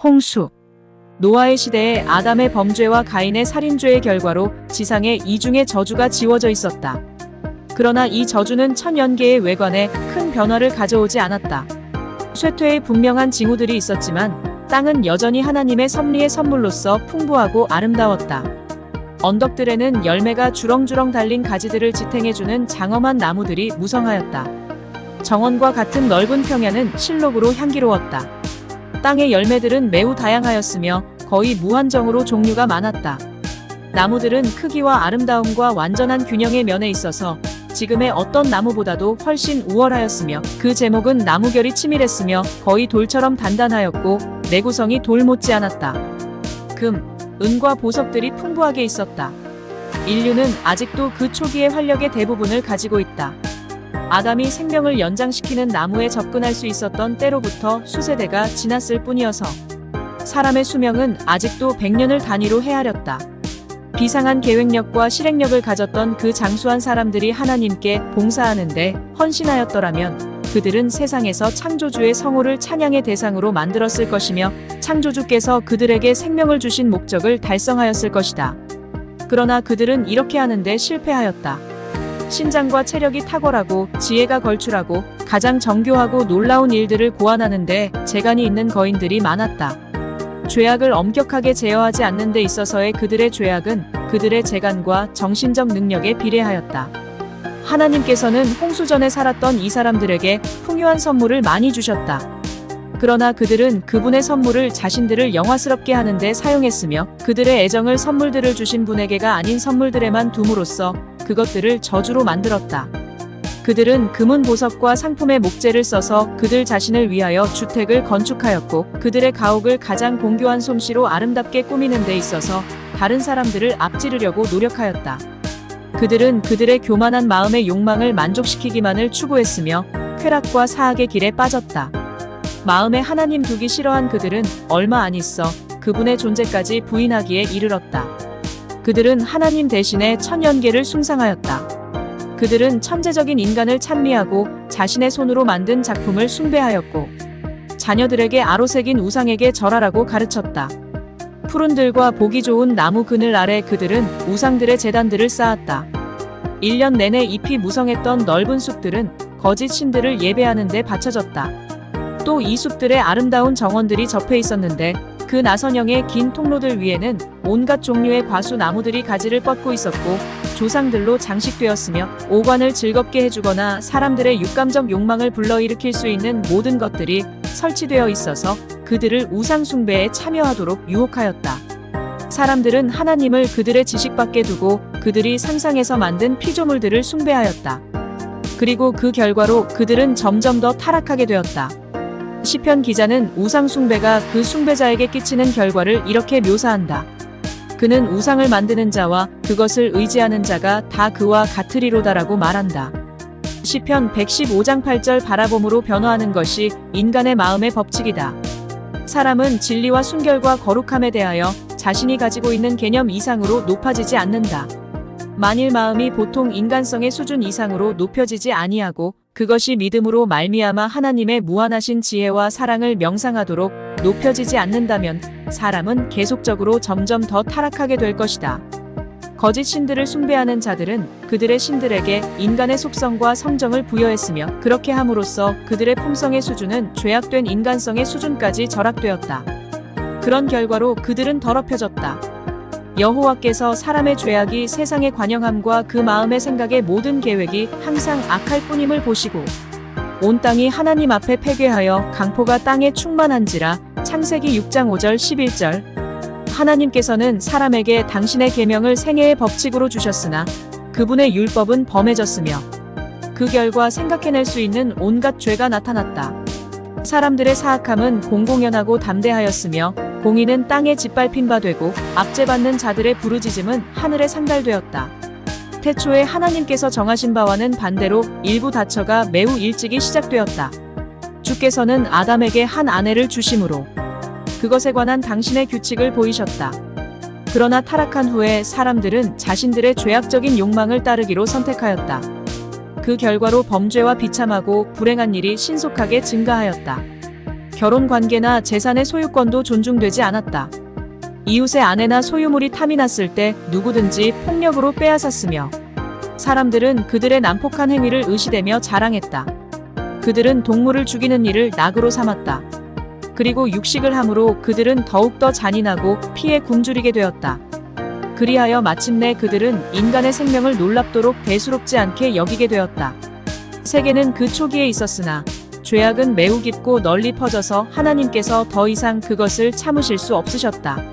홍수. 노아의 시대에 아담의 범죄와 가인의 살인죄의 결과로 지상에 이중의 저주가 지워져 있었다. 그러나 이 저주는 천연계의 외관에 큰 변화를 가져오지 않았다. 쇠퇴의 분명한 징후들이 있었지만 땅은 여전히 하나님의 섭리의 선물로서 풍부하고 아름다웠다. 언덕들에는 열매가 주렁주렁 달린 가지들을 지탱해주는 장엄한 나무들이 무성하였다. 정원과 같은 넓은 평야는 실록으로 향기로웠다. 땅의 열매들은 매우 다양하였으며 거의 무한정으로 종류가 많았다. 나무들은 크기와 아름다움과 완전한 균형의 면에 있어서 지금의 어떤 나무보다도 훨씬 우월하였으며 그 제목은 나무결이 치밀했으며 거의 돌처럼 단단하였고 내구성이 돌 못지않았다. 금, 은과 보석들이 풍부하게 있었다. 인류는 아직도 그 초기의 활력의 대부분을 가지고 있다. 아담이 생명을 연장시키는 나무에 접근할 수 있었던 때로부터 수세대가 지났을 뿐이어서 사람의 수명은 아직도 100년을 단위로 헤아렸다. 비상한 계획력과 실행력을 가졌던 그 장수한 사람들이 하나님께 봉사하는데 헌신하였더라면 그들은 세상에서 창조주의 성호를 찬양의 대상으로 만들었을 것이며 창조주께서 그들에게 생명을 주신 목적을 달성하였을 것이다. 그러나 그들은 이렇게 하는데 실패하였다. 신장과 체력이 탁월하고 지혜가 걸출하고 가장 정교하고 놀라운 일들을 고안하는데 재간이 있는 거인들이 많았다. 죄악을 엄격하게 제어하지 않는 데 있어서의 그들의 죄악은 그들의 재간과 정신적 능력에 비례하였다. 하나님께서는 홍수전에 살았던 이 사람들에게 풍요한 선물을 많이 주셨다. 그러나 그들은 그분의 선물을 자신들을 영화스럽게 하는데 사용했으며 그들의 애정을 선물들을 주신 분에게가 아닌 선물들에만 둠으로써 그것들을 저주로 만들었다. 그들은 금은 보석과 상품의 목재를 써서 그들 자신을 위하여 주택을 건축하였고 그들의 가옥을 가장 공교한 솜씨로 아름답게 꾸미는 데 있어서 다른 사람들을 앞지르려고 노력하였다. 그들은 그들의 교만한 마음의 욕망을 만족시키기만을 추구했으며 쾌락과 사악의 길에 빠졌다. 마음에 하나님 두기 싫어한 그들은 얼마 안 있어 그분의 존재까지 부인하기에 이르렀다. 그들은 하나님 대신에 천연계를 숭상하였다. 그들은 천재적인 인간을 찬미하고 자신의 손으로 만든 작품을 숭배하였고 자녀들에게 아로새긴 우상에게 절하라고 가르쳤다. 푸른 들과 보기 좋은 나무 그늘 아래 그들은 우상들의 제단들을 쌓았다. 1년 내내 잎이 무성했던 넓은 숲들은 거짓 신들을 예배하는 데 바쳐졌다. 또 이 숲들의 아름다운 정원들이 접해 있었는데 그 나선형의 긴 통로들 위에는 온갖 종류의 과수 나무들이 가지를 뻗고 있었고 조상들로 장식되었으며 오관을 즐겁게 해주거나 사람들의 육감적 욕망을 불러일으킬 수 있는 모든 것들이 설치되어 있어서 그들을 우상 숭배에 참여하도록 유혹하였다. 사람들은 하나님을 그들의 지식 밖에 두고 그들이 상상해서 만든 피조물들을 숭배하였다. 그리고 그 결과로 그들은 점점 더 타락하게 되었다. 시편 기자는 우상 숭배가 그 숭배자에게 끼치는 결과를 이렇게 묘사한다. 그는 우상을 만드는 자와 그것을 의지하는 자가 다 그와 같으리로다라고 말한다. 시편 115장 8절 바라봄으로 변화하는 것이 인간의 마음의 법칙이다. 사람은 진리와 순결과 거룩함에 대하여 자신이 가지고 있는 개념 이상으로 높아지지 않는다. 만일 마음이 보통 인간성의 수준 이상으로 높여지지 아니하고 그것이 믿음으로 말미암아 하나님의 무한하신 지혜와 사랑을 명상하도록 높여지지 않는다면 사람은 계속적으로 점점 더 타락하게 될 것이다. 거짓 신들을 숭배하는 자들은 그들의 신들에게 인간의 속성과 성정을 부여했으며 그렇게 함으로써 그들의 품성의 수준은 죄악된 인간성의 수준까지 절약되었다. 그런 결과로 그들은 더럽혀졌다. 여호와께서 사람의 죄악이 세상의 관영함과 그 마음의 생각의 모든 계획이 항상 악할 뿐임을 보시고 온 땅이 하나님 앞에 패괴하여 강포가 땅에 충만한지라 창세기 6장 5절 11절 하나님께서는 사람에게 당신의 계명을 생애의 법칙으로 주셨으나 그분의 율법은 범해졌으며 그 결과 생각해낼 수 있는 온갖 죄가 나타났다. 사람들의 사악함은 공공연하고 담대하였으며 공의는 땅에 짓밟힌 바 되고 압제받는 자들의 부르짖음은 하늘에 상달되었다. 태초에 하나님께서 정하신 바와는 반대로 일부 다처가 매우 일찍이 시작되었다. 주께서는 아담에게 한 아내를 주심으로 그것에 관한 당신의 규칙을 보이셨다. 그러나 타락한 후에 사람들은 자신들의 죄악적인 욕망을 따르기로 선택하였다. 그 결과로 범죄와 비참하고 불행한 일이 신속하게 증가하였다. 결혼 관계나 재산의 소유권도 존중되지 않았다. 이웃의 아내나 소유물이 탐이 났을 때 누구든지 폭력으로 빼앗았으며 사람들은 그들의 난폭한 행위를 의시되며 자랑했다. 그들은 동물을 죽이는 일을 낙으로 삼았다. 그리고 육식을 함으로 그들은 더욱더 잔인하고 피에 굶주리게 되었다. 그리하여 마침내 그들은 인간의 생명을 놀랍도록 대수롭지 않게 여기게 되었다. 세계는 그 초기에 있었으나 죄악은 매우 깊고 널리 퍼져서 하나님께서 더 이상 그것을 참으실 수 없으셨다.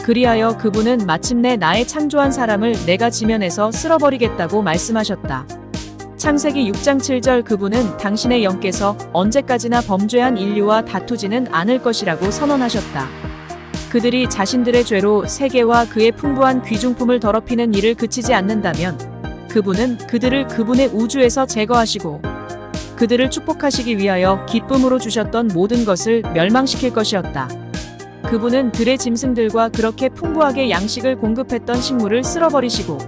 그리하여 그분은 마침내 나의 창조한 사람을 내가 지면에서 쓸어버리겠다고 말씀하셨다. 창세기 6장 7절 그분은 당신의 영께서 언제까지나 범죄한 인류와 다투지는 않을 것이라고 선언하셨다. 그들이 자신들의 죄로 세계와 그의 풍부한 귀중품을 더럽히는 일을 그치지 않는다면 그분은 그들을 그분의 우주에서 제거하시고 그들을 축복하시기 위하여 기쁨으로 주셨던 모든 것을 멸망시킬 것이었다. 그분은 들의 짐승들과 그렇게 풍부하게 양식을 공급했던 식물을 쓸어버리시고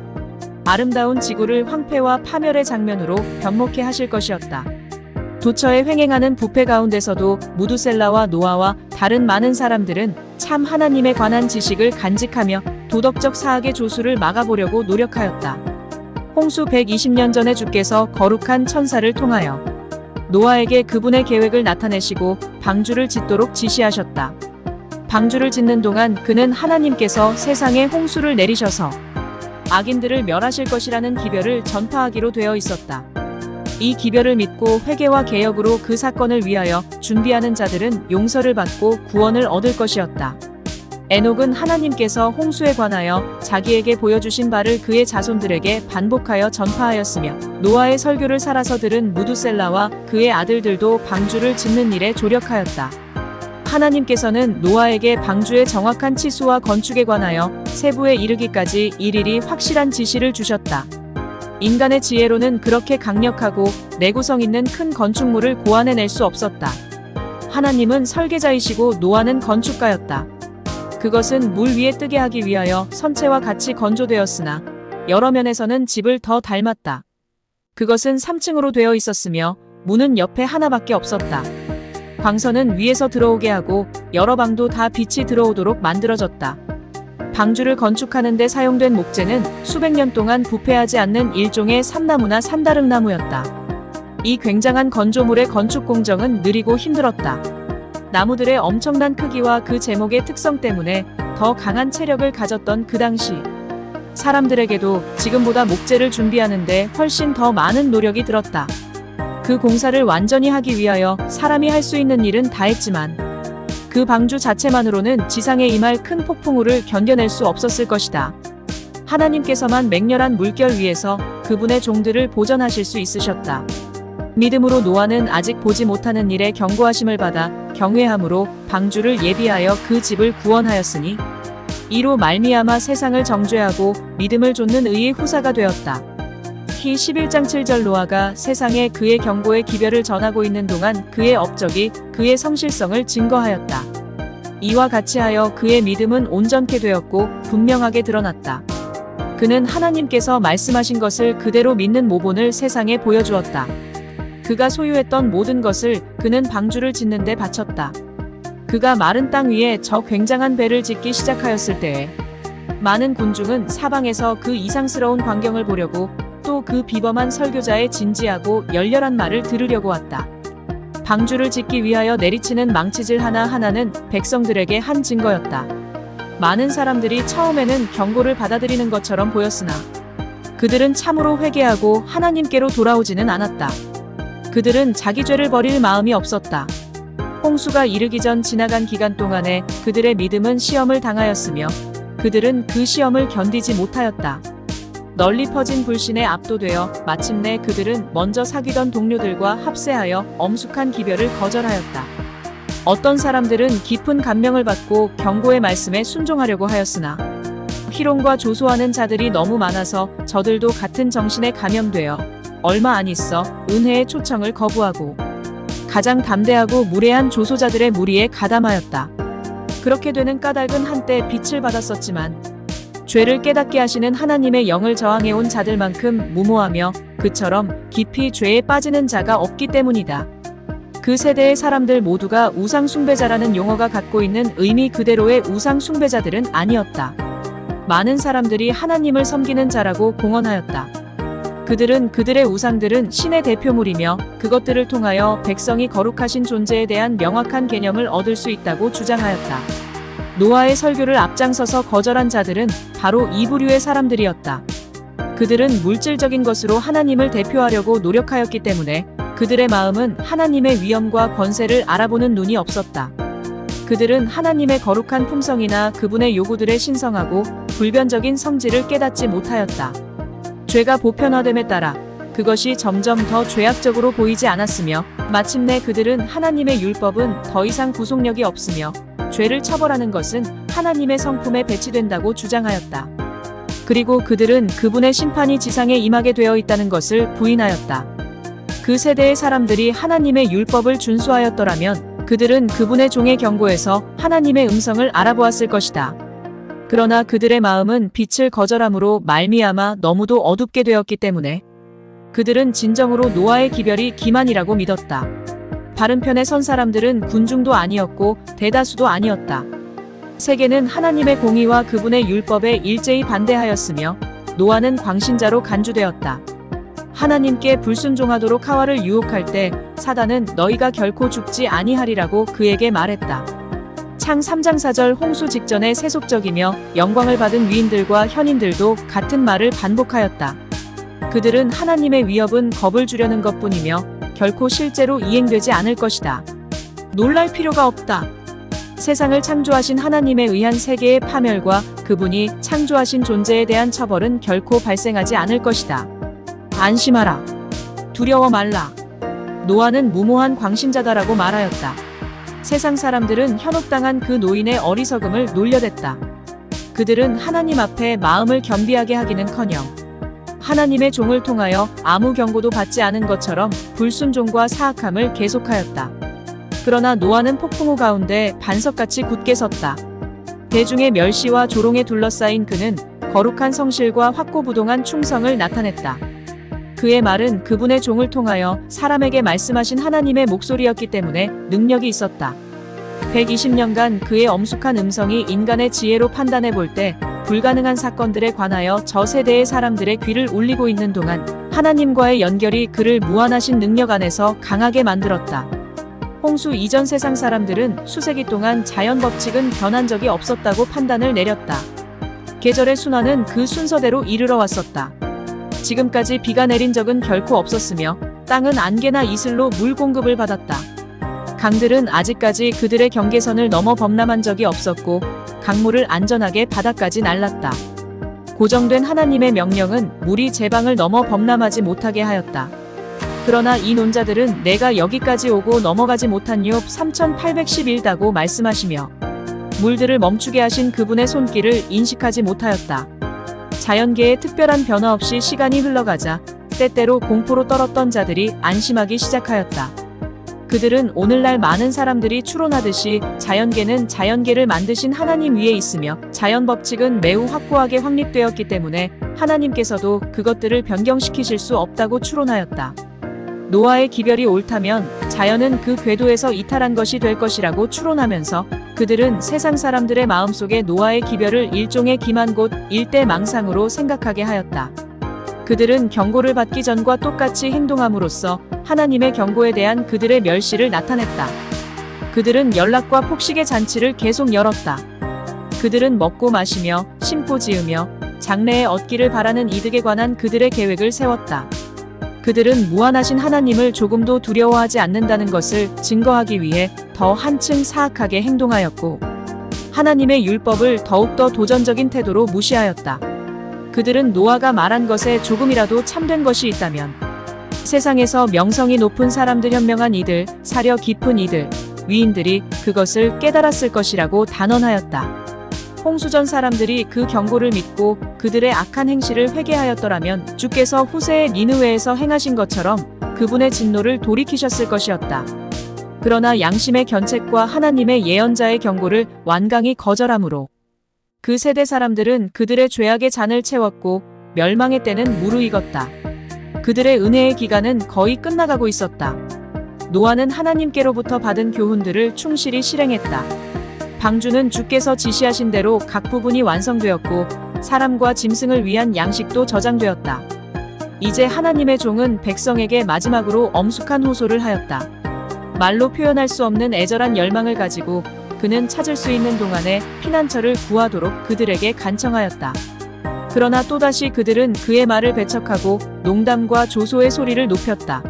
아름다운 지구를 황폐와 파멸의 장면으로 변목해 하실 것이었다. 도처에 횡행하는 부패 가운데서도 무두셀라와 노아와 다른 많은 사람들은 참 하나님에 관한 지식을 간직하며 도덕적 사악의 조수를 막아보려고 노력하였다. 홍수 120년 전에 주께서 거룩한 천사를 통하여 노아에게 그분의 계획을 나타내시고 방주를 짓도록 지시하셨다. 방주를 짓는 동안 그는 하나님께서 세상에 홍수를 내리셔서 악인들을 멸하실 것이라는 기별을 전파하기로 되어 있었다. 이 기별을 믿고 회개와 개혁으로 그 사건을 위하여 준비하는 자들은 용서를 받고 구원을 얻을 것이었다. 에녹은 하나님께서 홍수에 관하여 자기에게 보여주신 바를 그의 자손들에게 반복하여 전파하였으며 노아의 설교를 살아서 들은 무두셀라와 그의 아들들도 방주를 짓는 일에 조력하였다. 하나님께서는 노아에게 방주의 정확한 치수와 건축에 관하여 세부에 이르기까지 일일이 확실한 지시를 주셨다. 인간의 지혜로는 그렇게 강력하고 내구성 있는 큰 건축물을 고안해낼 수 없었다. 하나님은 설계자이시고 노아는 건축가였다. 그것은 물 위에 뜨게 하기 위하여 선체와 같이 건조되었으나 여러 면에서는 집을 더 닮았다. 그것은 3층으로 되어 있었으며 문은 옆에 하나밖에 없었다. 광선은 위에서 들어오게 하고 여러 방도 다 빛이 들어오도록 만들어졌다. 방주를 건축하는 데 사용된 목재는 수백 년 동안 부패하지 않는 일종의 삼나무나 산다름나무였다. 이 굉장한 건조물의 건축 공정은 느리고 힘들었다. 나무들의 엄청난 크기와 그 제목의 특성 때문에 더 강한 체력을 가졌던 그 당시 사람들에게도 지금보다 목재를 준비하는데 훨씬 더 많은 노력이 들었다. 그 공사를 완전히 하기 위하여 사람이 할 수 있는 일은 다 했지만 그 방주 자체만으로는 지상에 임할 큰 폭풍우를 견뎌낼 수 없었을 것이다. 하나님께서만 맹렬한 물결 위에서 그분의 종들을 보전하실 수 있으셨다. 믿음으로 노아는 아직 보지 못하는 일에 경고하심을 받아 경외함으로 방주를 예비하여 그 집을 구원하였으니 이로 말미암아 세상을 정죄하고 믿음을 좇는 의의 후사가 되었다. 히 11장 7절 노아가 세상에 그의 경고의 기별을 전하고 있는 동안 그의 업적이 그의 성실성을 증거하였다. 이와 같이 하여 그의 믿음은 온전케 되었고 분명하게 드러났다. 그는 하나님께서 말씀하신 것을 그대로 믿는 모본을 세상에 보여주었다. 그가 소유했던 모든 것을 그는 방주를 짓는 데 바쳤다. 그가 마른 땅 위에 저 굉장한 배를 짓기 시작하였을 때에 많은 군중은 사방에서 그 이상스러운 광경을 보려고 또 그 비범한 설교자의 진지하고 열렬한 말을 들으려고 왔다. 방주를 짓기 위하여 내리치는 망치질 하나하나는 백성들에게 한 증거였다. 많은 사람들이 처음에는 경고를 받아들이는 것처럼 보였으나 그들은 참으로 회개하고 하나님께로 돌아오지는 않았다. 그들은 자기 죄를 버릴 마음이 없었다. 홍수가 이르기 전 지나간 기간 동안에 그들의 믿음은 시험을 당하였으며 그들은 그 시험을 견디지 못하였다. 널리 퍼진 불신에 압도되어 마침내 그들은 먼저 사귀던 동료들과 합세하여 엄숙한 기별을 거절하였다. 어떤 사람들은 깊은 감명을 받고 경고의 말씀에 순종하려고 하였으나 희롱과 조소하는 자들이 너무 많아서 저들도 같은 정신에 감염되어 얼마 안 있어 은혜의 초청을 거부하고 가장 담대하고 무례한 조소자들의 무리에 가담하였다. 그렇게 되는 까닭은 한때 빛을 받았었지만 죄를 깨닫게 하시는 하나님의 영을 저항해온 자들만큼 무모하며 그처럼 깊이 죄에 빠지는 자가 없기 때문이다. 그 세대의 사람들 모두가 우상 숭배자라는 용어가 갖고 있는 의미 그대로의 우상 숭배자들은 아니었다. 많은 사람들이 하나님을 섬기는 자라고 공언하였다. 그들은 그들의 우상들은 신의 대표물이며 그것들을 통하여 백성이 거룩하신 존재에 대한 명확한 개념을 얻을 수 있다고 주장하였다. 노아의 설교를 앞장서서 거절한 자들은 바로 이 부류의 사람들이었다. 그들은 물질적인 것으로 하나님을 대표하려고 노력하였기 때문에 그들의 마음은 하나님의 위엄과 권세를 알아보는 눈이 없었다. 그들은 하나님의 거룩한 품성이나 그분의 요구들에 신성하고 불변적인 성질을 깨닫지 못하였다. 죄가 보편화됨에 따라 그것이 점점 더 죄악적으로 보이지 않았으며 마침내 그들은 하나님의 율법은 더 이상 구속력이 없으며 죄를 처벌하는 것은 하나님의 성품에 배치된다고 주장하였다. 그리고 그들은 그분의 심판이 지상에 임하게 되어 있다는 것을 부인하였다. 그 세대의 사람들이 하나님의 율법을 준수하였더라면 그들은 그분의 종의 경고에서 하나님의 음성을 알아보았을 것이다. 그러나 그들의 마음은 빛을 거절함으로 말미암아 너무도 어둡게 되었기 때문에 그들은 진정으로 노아의 기별이 기만이라고 믿었다. 바른 편에 선 사람들은 군중도 아니었고 대다수도 아니었다. 세계는 하나님의 공의와 그분의 율법에 일제히 반대하였으며 노아는 광신자로 간주되었다. 하나님께 불순종하도록 하와를 유혹할 때 사단은 너희가 결코 죽지 아니하리라고 그에게 말했다. 창 3장 4절 홍수 직전에 세속적이며 영광을 받은 위인들과 현인들도 같은 말을 반복하였다. 그들은 하나님의 위협은 겁을 주려는 것뿐이며 결코 실제로 이행되지 않을 것이다. 놀랄 필요가 없다. 세상을 창조하신 하나님에 의한 세계의 파멸과 그분이 창조하신 존재에 대한 처벌은 결코 발생하지 않을 것이다. 안심하라. 두려워 말라. 노아는 무모한 광신자다라고 말하였다. 세상 사람들은 현혹당한 그 노인의 어리석음을 놀려댔다. 그들은 하나님 앞에 마음을 겸비하게 하기는커녕 하나님의 종을 통하여 아무 경고도 받지 않은 것처럼 불순종과 사악함을 계속하였다. 그러나 노아는 폭풍우 가운데 반석같이 굳게 섰다. 대중의 멸시와 조롱에 둘러싸인 그는 거룩한 성실과 확고부동한 충성을 나타냈다. 그의 말은 그분의 종을 통하여 사람에게 말씀하신 하나님의 목소리였기 때문에 능력이 있었다. 120년간 그의 엄숙한 음성이 인간의 지혜로 판단해 볼 때 불가능한 사건들에 관하여 저 세대의 사람들의 귀를 울리고 있는 동안 하나님과의 연결이 그를 무한하신 능력 안에서 강하게 만들었다. 홍수 이전 세상 사람들은 수세기 동안 자연 법칙은 변한 적이 없었다고 판단을 내렸다. 계절의 순환은 그 순서대로 이르러 왔었다. 지금까지 비가 내린 적은 결코 없었으며 땅은 안개나 이슬로 물 공급을 받았다. 강들은 아직까지 그들의 경계선을 넘어 범람한 적이 없었고 강물을 안전하게 바다까지 날랐다. 고정된 하나님의 명령은 물이 제방을 넘어 범람하지 못하게 하였다. 그러나 이 논자들은 내가 여기까지 오고 넘어가지 못한 욥 3811다고 말씀하시며 물들을 멈추게 하신 그분의 손길을 인식하지 못하였다. 자연계의 특별한 변화 없이 시간이 흘러가자 때때로 공포로 떨었던 자들이 안심하기 시작하였다. 그들은 오늘날 많은 사람들이 추론하듯이 자연계는 자연계를 만드신 하나님 위에 있으며 자연 법칙은 매우 확고하게 확립되었기 때문에 하나님께서도 그것들을 변경시키실 수 없다고 추론하였다. 노아의 기별이 옳다면 자연은 그 궤도에서 이탈한 것이 될 것이라고 추론하면서 그들은 세상 사람들의 마음속에 노아의 기별을 일종의 기만 곧 일대망상으로 생각하게 하였다. 그들은 경고를 받기 전과 똑같이 행동함으로써 하나님의 경고에 대한 그들의 멸시를 나타냈다. 그들은 연락과 폭식의 잔치를 계속 열었다. 그들은 먹고 마시며 심고 지으며 장래에 얻기를 바라는 이득에 관한 그들의 계획을 세웠다. 그들은 무한하신 하나님을 조금도 두려워하지 않는다는 것을 증거하기 위해 더 한층 사악하게 행동하였고 하나님의 율법을 더욱더 도전적인 태도로 무시하였다. 그들은 노아가 말한 것에 조금이라도 참된 것이 있다면 세상에서 명성이 높은 사람들, 현명한 이들, 사려 깊은 이들, 위인들이 그것을 깨달았을 것이라고 단언하였다. 홍수전 사람들이 그 경고를 믿고 그들의 악한 행실을 회개하였더라면 주께서 후세의 니느웨에서 행하신 것처럼 그분의 진노를 돌이키셨을 것이었다. 그러나 양심의 견책과 하나님의 예언자의 경고를 완강히 거절함으로 그 세대 사람들은 그들의 죄악의 잔을 채웠고 멸망의 때는 무르익었다. 그들의 은혜의 기간은 거의 끝나가고 있었다. 노아는 하나님께로부터 받은 교훈들을 충실히 실행했다. 방주는 주께서 지시하신 대로 각 부분이 완성되었고 사람과 짐승을 위한 양식도 저장되었다. 이제 하나님의 종은 백성에게 마지막으로 엄숙한 호소를 하였다. 말로 표현할 수 없는 애절한 열망을 가지고 그는 찾을 수 있는 동안에 피난처를 구하도록 그들에게 간청하였다. 그러나 또다시 그들은 그의 말을 배척하고 농담과 조소의 소리를 높였다.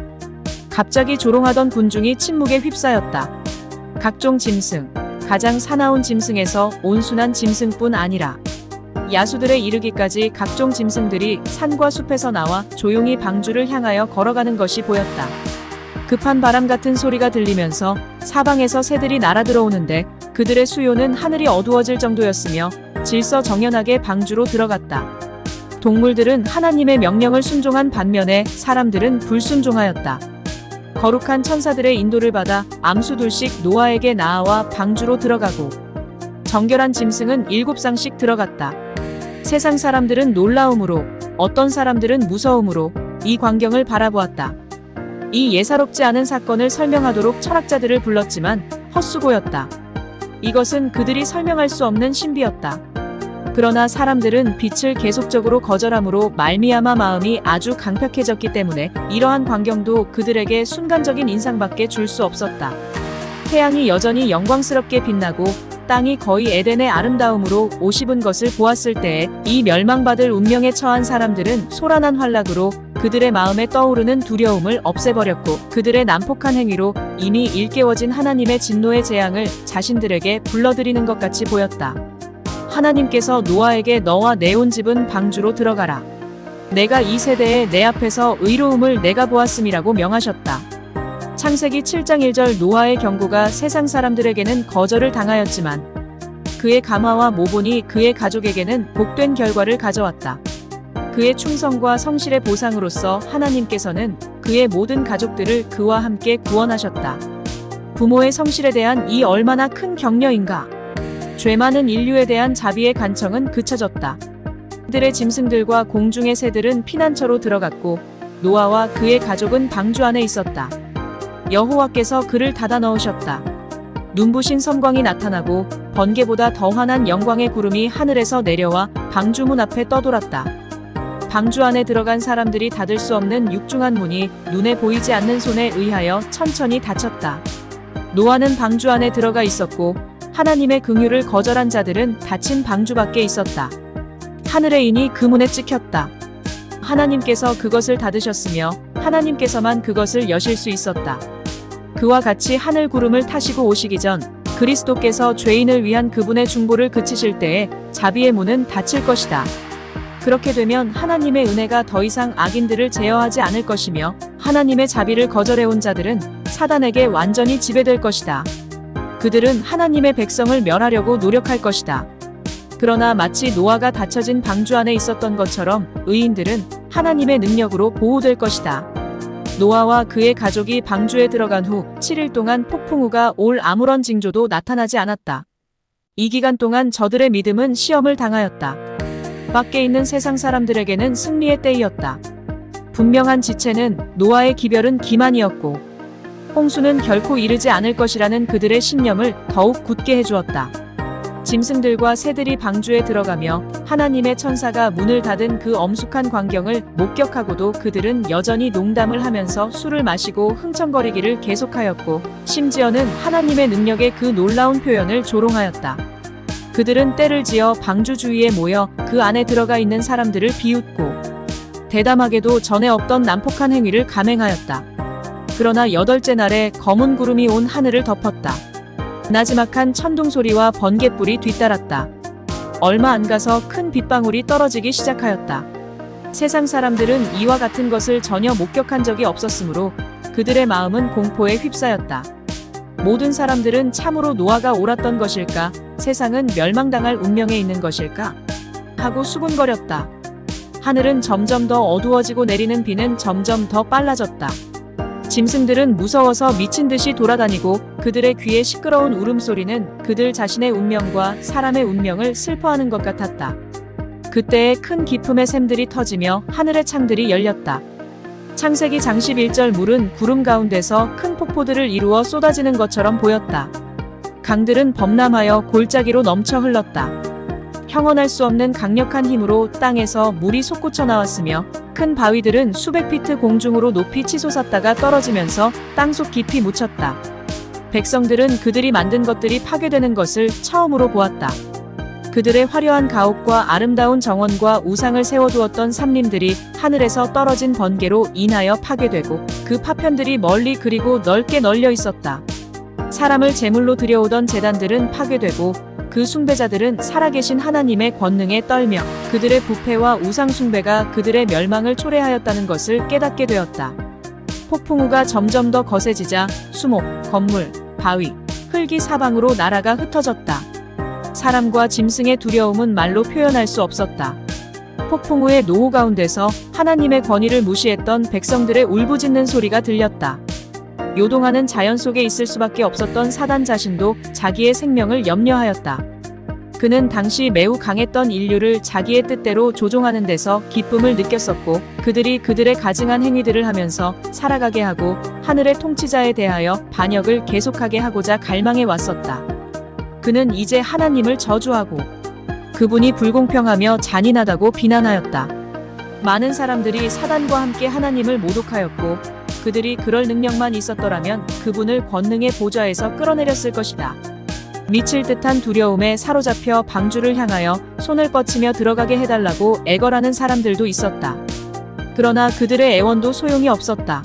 갑자기 조롱하던 군중이 침묵에 휩싸였다. 각종 짐승, 가장 사나운 짐승에서 온순한 짐승뿐 아니라 야수들에 이르기까지 각종 짐승들이 산과 숲에서 나와 조용히 방주를 향하여 걸어가는 것이 보였다. 급한 바람 같은 소리가 들리면서 사방에서 새들이 날아들어오는데 그들의 수요는 하늘이 어두워질 정도였으며 질서정연하게 방주로 들어갔다. 동물들은 하나님의 명령을 순종한 반면에 사람들은 불순종하였다. 거룩한 천사들의 인도를 받아 암수 둘씩 노아에게 나아와 방주로 들어가고 정결한 짐승은 7쌍씩 들어갔다. 세상 사람들은 놀라움으로 어떤 사람들은 무서움으로 이 광경을 바라보았다. 이 예사롭지 않은 사건을 설명하도록 철학자들을 불렀지만 헛수고였다. 이것은 그들이 설명할 수 없는 신비였다. 그러나 사람들은 빛을 계속적으로 거절함으로 말미암아 마음이 아주 강팍해졌기 때문에 이러한 광경도 그들에게 순간적인 인상밖에 줄 수 없었다. 태양이 여전히 영광스럽게 빛나고 땅이 거의 에덴의 아름다움으로 옷입은 것을 보았을 때에 이 멸망받을 운명에 처한 사람들은 소란한 환락으로 그들의 마음에 떠오르는 두려움을 없애버렸고 그들의 난폭한 행위로 이미 일깨워진 하나님의 진노의 재앙을 자신들에게 불러들이는 것 같이 보였다. 하나님께서 노아에게 너와 내 온 집은 방주로 들어가라. 내가 이 세대에 내 앞에서 의로움을 내가 보았음이라고 명하셨다. 창세기 7장 1절 노아의 경고가 세상 사람들에게는 거절을 당하였지만 그의 감화와 모본이 그의 가족에게는 복된 결과를 가져왔다. 그의 충성과 성실의 보상으로서 하나님께서는 그의 모든 가족들을 그와 함께 구원하셨다. 부모의 성실에 대한 이 얼마나 큰 격려인가. 죄 많은 인류에 대한 자비의 간청은 그쳐졌다. 그들의 짐승들과 공중의 새들은 피난처로 들어갔고 노아와 그의 가족은 방주 안에 있었다. 여호와께서 그를 닫아 넣으셨다. 눈부신 섬광이 나타나고 번개보다 더 환한 영광의 구름이 하늘에서 내려와 방주문 앞에 떠돌았다. 방주 안에 들어간 사람들이 닫을 수 없는 육중한 문이 눈에 보이지 않는 손에 의하여 천천히 닫혔다. 노아는 방주 안에 들어가 있었고 하나님의 긍휼을 거절한 자들은 닫힌 방주 밖에 있었다. 하늘의 인이 그 문에 찍혔다. 하나님께서 그것을 닫으셨으며 하나님께서만 그것을 여실 수 있었다. 그와 같이 하늘 구름을 타시고 오시기 전 그리스도께서 죄인을 위한 그분의 중보를 그치실 때에 자비의 문은 닫힐 것이다. 그렇게 되면 하나님의 은혜가 더 이상 악인들을 제어하지 않을 것이며 하나님의 자비를 거절해온 자들은 사단에게 완전히 지배될 것이다. 그들은 하나님의 백성을 멸하려고 노력할 것이다. 그러나 마치 노아가 닫혀진 방주 안에 있었던 것처럼 의인들은 하나님의 능력으로 보호될 것이다. 노아와 그의 가족이 방주에 들어간 후 7일 동안 폭풍우가 올 아무런 징조도 나타나지 않았다. 이 기간 동안 저들의 믿음은 시험을 당하였다. 밖에 있는 세상 사람들에게는 승리의 때이었다. 분명한 지체는 노아의 기별은 기만이었고 홍수는 결코 이르지 않을 것이라는 그들의 신념을 더욱 굳게 해주었다. 짐승들과 새들이 방주에 들어가며 하나님의 천사가 문을 닫은 그 엄숙한 광경을 목격하고도 그들은 여전히 농담을 하면서 술을 마시고 흥청거리기를 계속하였고 심지어는 하나님의 능력의 그 놀라운 표현을 조롱하였다. 그들은 때를 지어 방주 주위에 모여 그 안에 들어가 있는 사람들을 비웃고 대담하게도 전에 없던 난폭한 행위를 감행하였다. 그러나 8째 날에 검은 구름이 온 하늘을 덮었다. 나지막한 천둥 소리와 번갯불이 뒤따랐다. 얼마 안 가서 큰 빗방울이 떨어지기 시작하였다. 세상 사람들은 이와 같은 것을 전혀 목격한 적이 없었으므로 그들의 마음은 공포에 휩싸였다. 모든 사람들은 참으로 노아가 옳았던 것일까? 세상은 멸망당할 운명에 있는 것일까? 하고 수군거렸다. 하늘은 점점 더 어두워지고 내리는 비는 점점 더 빨라졌다. 짐승들은 무서워서 미친 듯이 돌아다니고 그들의 귀에 시끄러운 울음소리는 그들 자신의 운명과 사람의 운명을 슬퍼하는 것 같았다. 그때에 큰 기품의 샘들이 터지며 하늘의 창들이 열렸다. 창세기 장십 1절 물은 구름 가운데서 큰 폭포들을 이루어 쏟아지는 것처럼 보였다. 강들은 범람하여 골짜기로 넘쳐 흘렀다. 형언할 수 없는 강력한 힘으로 땅에서 물이 솟구쳐 나왔으며 큰 바위들은 수백 피트 공중으로 높이 치솟았다가 떨어지면서 땅속 깊이 묻혔다. 백성들은 그들이 만든 것들이 파괴되는 것을 처음으로 보았다. 그들의 화려한 가옥과 아름다운 정원과 우상을 세워두었던 산림들이 하늘에서 떨어진 번개로 인하여 파괴되고 그 파편들이 멀리 그리고 넓게 널려 있었다. 사람을 제물로 들여오던 제단들은 파괴되고 그 숭배자들은 살아계신 하나님의 권능에 떨며 그들의 부패와 우상 숭배가 그들의 멸망을 초래하였다는 것을 깨닫게 되었다. 폭풍우가 점점 더 거세지자 수목, 건물, 바위, 흙이 사방으로 나라가 흩어졌다. 사람과 짐승의 두려움은 말로 표현할 수 없었다. 폭풍우의 노호 가운데서 하나님의 권위를 무시했던 백성들의 울부짖는 소리가 들렸다. 요동하는 자연 속에 있을 수밖에 없었던 사단 자신도 자기의 생명을 염려하였다. 그는 당시 매우 강했던 인류를 자기의 뜻대로 조종하는 데서 기쁨을 느꼈었고 그들이 그들의 가증한 행위들을 하면서 살아가게 하고 하늘의 통치자에 대하여 반역을 계속하게 하고자 갈망해 왔었다. 그는 이제 하나님을 저주하고 그분이 불공평하며 잔인하다고 비난하였다. 많은 사람들이 사단과 함께 하나님을 모독하였고 그들이 그럴 능력만 있었더라면 그분을 권능의 보좌에서 끌어내렸을 것이다. 미칠 듯한 두려움에 사로잡혀 방주를 향하여 손을 뻗치며 들어가게 해달라고 애걸하는 사람들도 있었다. 그러나 그들의 애원도 소용이 없었다.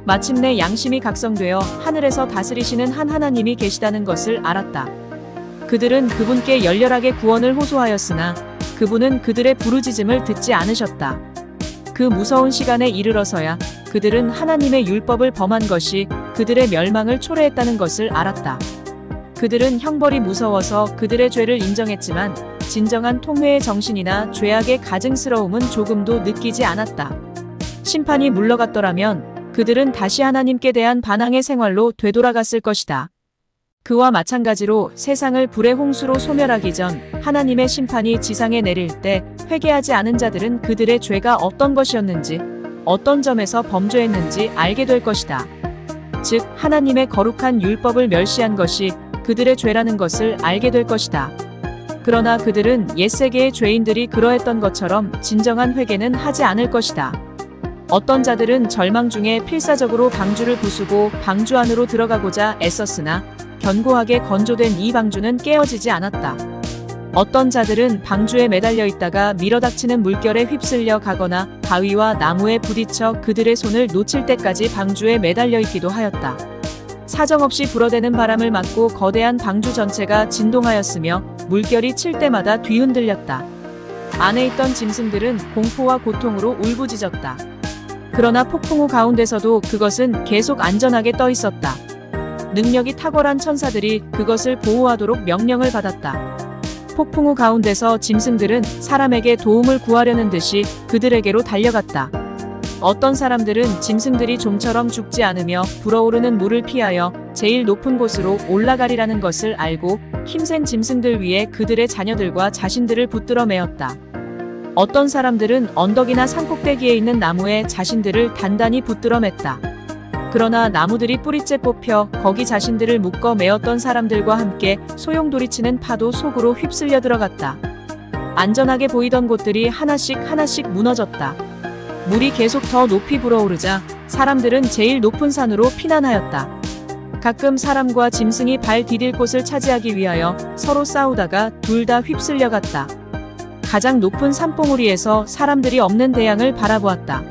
마침내 양심이 각성되어 하늘에서 다스리시는 한 하나님이 계시다는 것을 알았다. 그들은 그분께 열렬하게 구원을 호소하였으나 그분은 그들의 부르짖음을 듣지 않으셨다. 그 무서운 시간에 이르러서야 그들은 하나님의 율법을 범한 것이 그들의 멸망을 초래했다는 것을 알았다. 그들은 형벌이 무서워서 그들의 죄를 인정했지만 진정한 통회의 정신이나 죄악의 가증스러움은 조금도 느끼지 않았다. 심판이 물러갔더라면 그들은 다시 하나님께 대한 반항의 생활로 되돌아갔을 것이다. 그와 마찬가지로 세상을 불의 홍수로 소멸하기 전 하나님의 심판이 지상에 내릴 때 회개하지 않은 자들은 그들의 죄가 어떤 것이었는지, 어떤 점에서 범죄했는지 알게 될 것이다. 즉, 하나님의 거룩한 율법을 멸시한 것이 그들의 죄라는 것을 알게 될 것이다. 그러나 그들은 옛세계의 죄인들이 그러했던 것처럼 진정한 회개는 하지 않을 것이다. 어떤 자들은 절망 중에 필사적으로 방주를 부수고 방주 안으로 들어가고자 애썼으나 견고하게 건조된 이 방주는 깨어지지 않았다. 어떤 자들은 방주에 매달려 있다가 밀어닥치는 물결에 휩쓸려 가거나 바위와 나무에 부딪혀 그들의 손을 놓칠 때까지 방주에 매달려 있기도 하였다. 사정없이 불어대는 바람을 맞고 거대한 방주 전체가 진동하였으며 물결이 칠 때마다 뒤흔들렸다. 안에 있던 짐승들은 공포와 고통으로 울부짖었다. 그러나 폭풍우 가운데서도 그것은 계속 안전하게 떠 있었다. 능력이 탁월한 천사들이 그것을 보호하도록 명령을 받았다. 폭풍우 가운데서 짐승들은 사람에게 도움을 구하려는 듯이 그들에게로 달려갔다. 어떤 사람들은 짐승들이 좀처럼 죽지 않으며 불어오르는 물을 피하여 제일 높은 곳으로 올라가리라는 것을 알고 힘센 짐승들 위에 그들의 자녀들과 자신들을 붙들어 메었다. 어떤 사람들은 언덕이나 산꼭대기에 있는 나무에 자신들을 단단히 붙들어 맸다. 그러나 나무들이 뿌리째 뽑혀 거기 자신들을 묶어 메었던 사람들과 함께 소용돌이치는 파도 속으로 휩쓸려 들어갔다. 안전하게 보이던 곳들이 하나씩 무너졌다. 물이 계속 더 높이 불어오르자 사람들은 제일 높은 산으로 피난하였다. 가끔 사람과 짐승이 발 디딜 곳을 차지하기 위하여 서로 싸우다가 둘 다 휩쓸려 갔다. 가장 높은 산봉우리에서 사람들이 없는 대양을 바라보았다.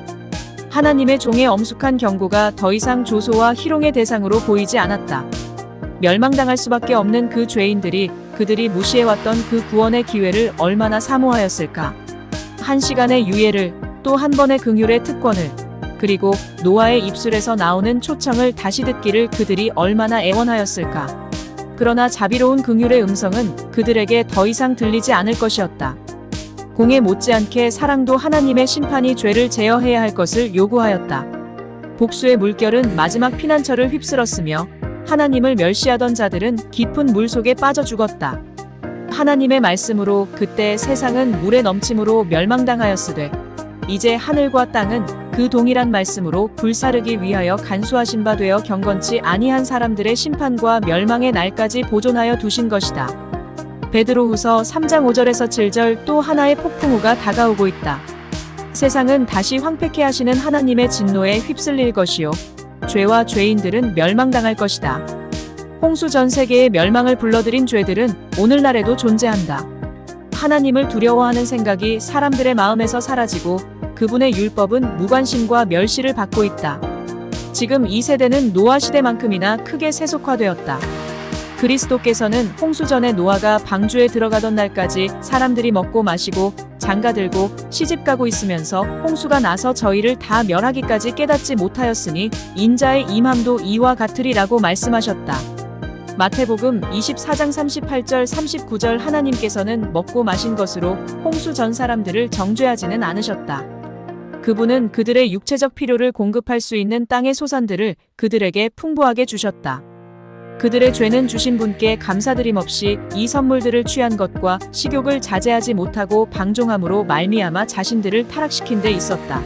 하나님의 종의 엄숙한 경고가 더 이상 조소와 희롱의 대상으로 보이지 않았다. 멸망당할 수밖에 없는 그 죄인들이 그들이 무시해왔던 그 구원의 기회를 얼마나 사모하였을까. 한 시간의 유예를, 또 한 번의 긍휼의 특권을, 그리고 노아의 입술에서 나오는 초청을 다시 듣기를 그들이 얼마나 애원하였을까. 그러나 자비로운 긍휼의 음성은 그들에게 더 이상 들리지 않을 것이었다. 공에 못지않게 사랑도 하나님의 심판이 죄를 제어해야 할 것을 요구하였다. 복수의 물결은 마지막 피난처를 휩쓸었으며 하나님을 멸시하던 자들은 깊은 물 속에 빠져 죽었다. 하나님의 말씀으로 그때 세상은 물의 넘침으로 멸망당하였으되 이제 하늘과 땅은 그 동일한 말씀으로 불사르기 위하여 간수하신 바 되어 경건치 아니한 사람들의 심판과 멸망의 날까지 보존하여 두신 것이다. 베드로후서 3장 5절에서 7절 또 하나의 폭풍우가 다가오고 있다. 세상은 다시 황폐케 하시는 하나님의 진노에 휩쓸릴 것이요 죄와 죄인들은 멸망당할 것이다. 홍수 전 세계의 멸망을 불러들인 죄들은 오늘날에도 존재한다. 하나님을 두려워하는 생각이 사람들의 마음에서 사라지고 그분의 율법은 무관심과 멸시를 받고 있다. 지금 이 세대는 노아 시대만큼이나 크게 세속화되었다. 그리스도께서는 홍수 전에 노아가 방주에 들어가던 날까지 사람들이 먹고 마시고 장가들고 시집가고 있으면서 홍수가 나서 저희를 다 멸하기까지 깨닫지 못하였으니 인자의 임함도 이와 같으리라고 말씀하셨다. 마태복음 24장 38절 39절 하나님께서는 먹고 마신 것으로 홍수 전 사람들을 정죄하지는 않으셨다. 그분은 그들의 육체적 필요를 공급할 수 있는 땅의 소산들을 그들에게 풍부하게 주셨다. 그들의 죄는 주신 분께 감사드림 없이 이 선물들을 취한 것과 식욕을 자제하지 못하고 방종함으로 말미암아 자신들을 타락시킨 데 있었다.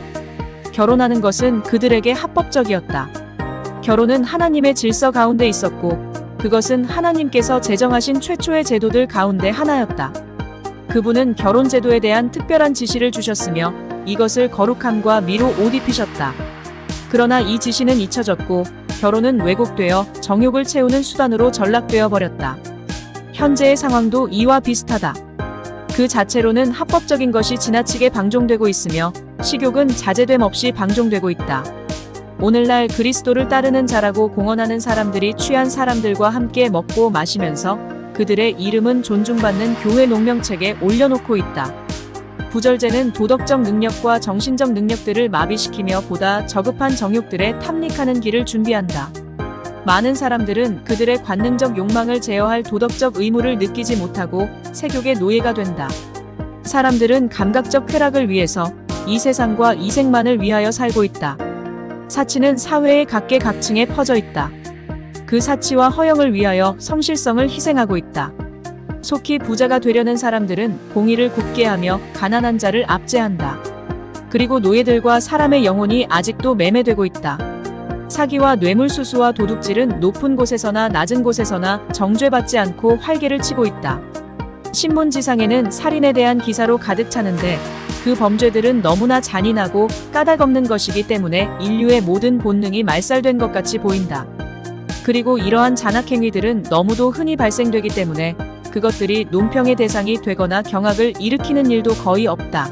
결혼하는 것은 그들에게 합법적이었다. 결혼은 하나님의 질서 가운데 있었고 그것은 하나님께서 제정하신 최초의 제도들 가운데 하나였다. 그분은 결혼 제도에 대한 특별한 지시를 주셨으며 이것을 거룩함과 미로 옷 입히셨다. 그러나 이 지시는 잊혀졌고 결혼은 왜곡되어 정욕을 채우는 수단으로 전락되어 버렸다. 현재의 상황도 이와 비슷하다. 그 자체로는 합법적인 것이 지나치게 방종되고 있으며 식욕은 자제됨 없이 방종되고 있다. 오늘날 그리스도를 따르는 자라고 공언하는 사람들이 취한 사람들과 함께 먹고 마시면서 그들의 이름은 존중받는 교회 농명책에 올려놓고 있다. 부절제는 도덕적 능력과 정신적 능력들을 마비시키며 보다 저급한 정욕들에 탐닉하는 길을 준비한다. 많은 사람들은 그들의 관능적 욕망을 제어할 도덕적 의무를 느끼지 못하고 세욕의 노예가 된다. 사람들은 감각적 쾌락을 위해서 이 세상과 이생만을 위하여 살고 있다. 사치는 사회의 각계각층에 퍼져 있다. 그 사치와 허영을 위하여 성실성을 희생하고 있다. 속히 부자가 되려는 사람들은 공의를 굽게 하며 가난한 자를 압제한다. 그리고 노예들과 사람의 영혼이 아직도 매매되고 있다. 사기와 뇌물수수와 도둑질은 높은 곳에서나 낮은 곳에서나 정죄받지 않고 활개를 치고 있다. 신문지상에는 살인에 대한 기사로 가득 차는데 그 범죄들은 너무나 잔인하고 까닭없는 것이기 때문에 인류의 모든 본능이 말살된 것 같이 보인다. 그리고 이러한 잔악행위들은 너무도 흔히 발생되기 때문에 그것들이 논평의 대상이 되거나 경악을 일으키는 일도 거의 없다.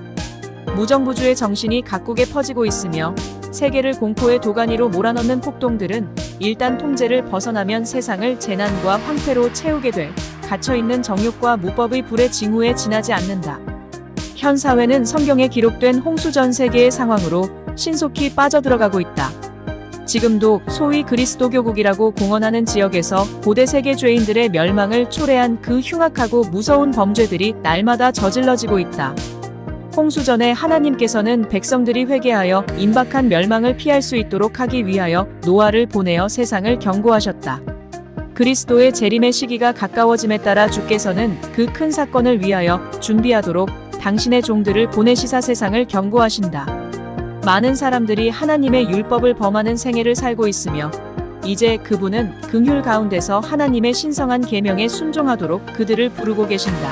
무정부주의 정신이 각국에 퍼지고 있으며 세계를 공포의 도가니로 몰아넣는 폭동들은 일단 통제를 벗어나면 세상을 재난과 황폐로 채우게 돼 갇혀있는 정욕과 무법의 불의 징후에 지나지 않는다. 현 사회는 성경에 기록된 홍수 전 세계의 상황으로 신속히 빠져들어가고 있다. 지금도 소위 그리스도교국이라고 공언하는 지역에서 고대 세계 죄인들의 멸망을 초래한 그 흉악하고 무서운 범죄들이 날마다 저질러지고 있다. 홍수 전에 하나님께서는 백성들이 회개하여 임박한 멸망을 피할 수 있도록 하기 위하여 노아를 보내어 세상을 경고하셨다. 그리스도의 재림의 시기가 가까워짐에 따라 주께서는 그 큰 사건을 위하여 준비하도록 당신의 종들을 보내시사 세상을 경고하신다. 많은 사람들이 하나님의 율법을 범하는 생애를 살고 있으며 이제 그분은 긍휼 가운데서 하나님의 신성한 계명에 순종하도록 그들을 부르고 계신다.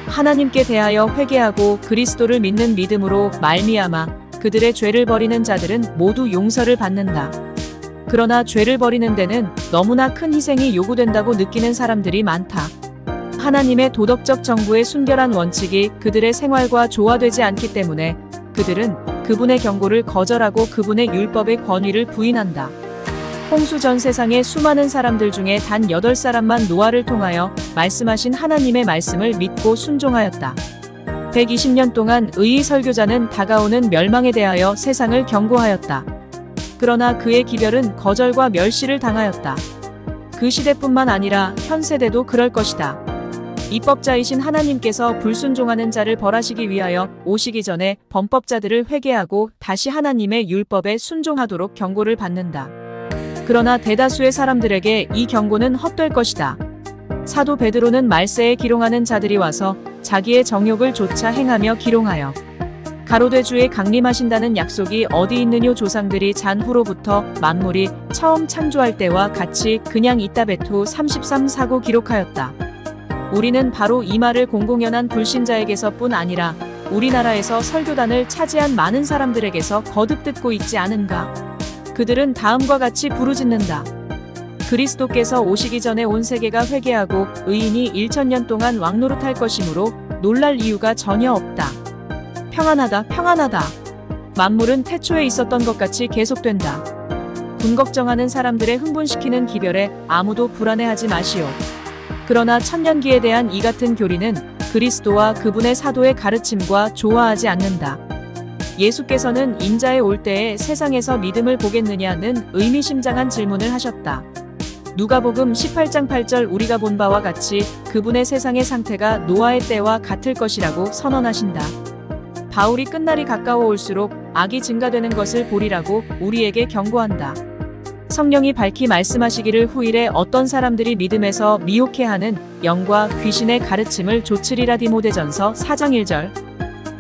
하나님께 대하여 회개하고 그리스도를 믿는 믿음으로 말미암아 그들의 죄를 버리는 자들은 모두 용서를 받는다. 그러나 죄를 버리는 데는 너무나 큰 희생이 요구된다고 느끼는 사람들이 많다. 하나님의 도덕적 정부의 순결한 원칙이 그들의 생활과 조화되지 않기 때문에 그들은 그분의 경고를 거절하고 그분의 율법의 권위를 부인한다. 홍수 전 세상의 수많은 사람들 중에 단 8사람만 노아를 통하여 말씀하신 하나님의 말씀을 믿고 순종하였다. 120년 동안 의의 설교자는 다가오는 멸망에 대하여 세상을 경고하였다. 그러나 그의 기별은 거절과 멸시를 당하였다. 그 시대뿐만 아니라 현 세대도 그럴 것이다. 입법자이신 하나님께서 불순종하는 자를 벌하시기 위하여 오시기 전에 범법자들을 회개하고 다시 하나님의 율법에 순종하도록 경고를 받는다. 그러나 대다수의 사람들에게 이 경고는 헛될 것이다. 사도 베드로는 말세에 기롱하는 자들이 와서 자기의 정욕을 조차 행하며 기롱하여 가로되 주의 강림하신다는 약속이 어디 있느뇨. 조상들이 잔 후로부터 만물이 처음 창조할 때와 같이 그냥 있다. 베토 33:4 기록하였다. 우리는 바로 이 말을 공공연한 불신자에게서뿐 아니라 우리나라에서 설교단을 차지한 많은 사람들에게서 거듭 듣고 있지 않은가. 그들은 다음과 같이 부르짖는다. 그리스도께서 오시기 전에 온 세계가 회개하고 의인이 1000년 동안 왕노릇할 것이므로 놀랄 이유가 전혀 없다. 평안하다, 평안하다. 만물은 태초에 있었던 것 같이 계속된다. 군걱정하는 사람들의 흥분시키는 기별에 아무도 불안해하지 마시오. 그러나 천년기에 대한 이 같은 교리는 그리스도와 그분의 사도의 가르침과 조화하지 않는다. 예수께서는 인자에 올 때에 세상에서 믿음을 보겠느냐는 의미심장한 질문을 하셨다. 누가복음 18장 8절 우리가 본 바와 같이 그분의 세상의 상태가 노아의 때와 같을 것이라고 선언하신다. 바울이 끝날이 가까워 올수록 악이 증가되는 것을 보리라고 우리에게 경고한다. 성령이 밝히 말씀하시기를 후일에 어떤 사람들이 믿음에서 미혹해하는 영과 귀신의 가르침을 좇으리라. 디모데전서 4장 1절.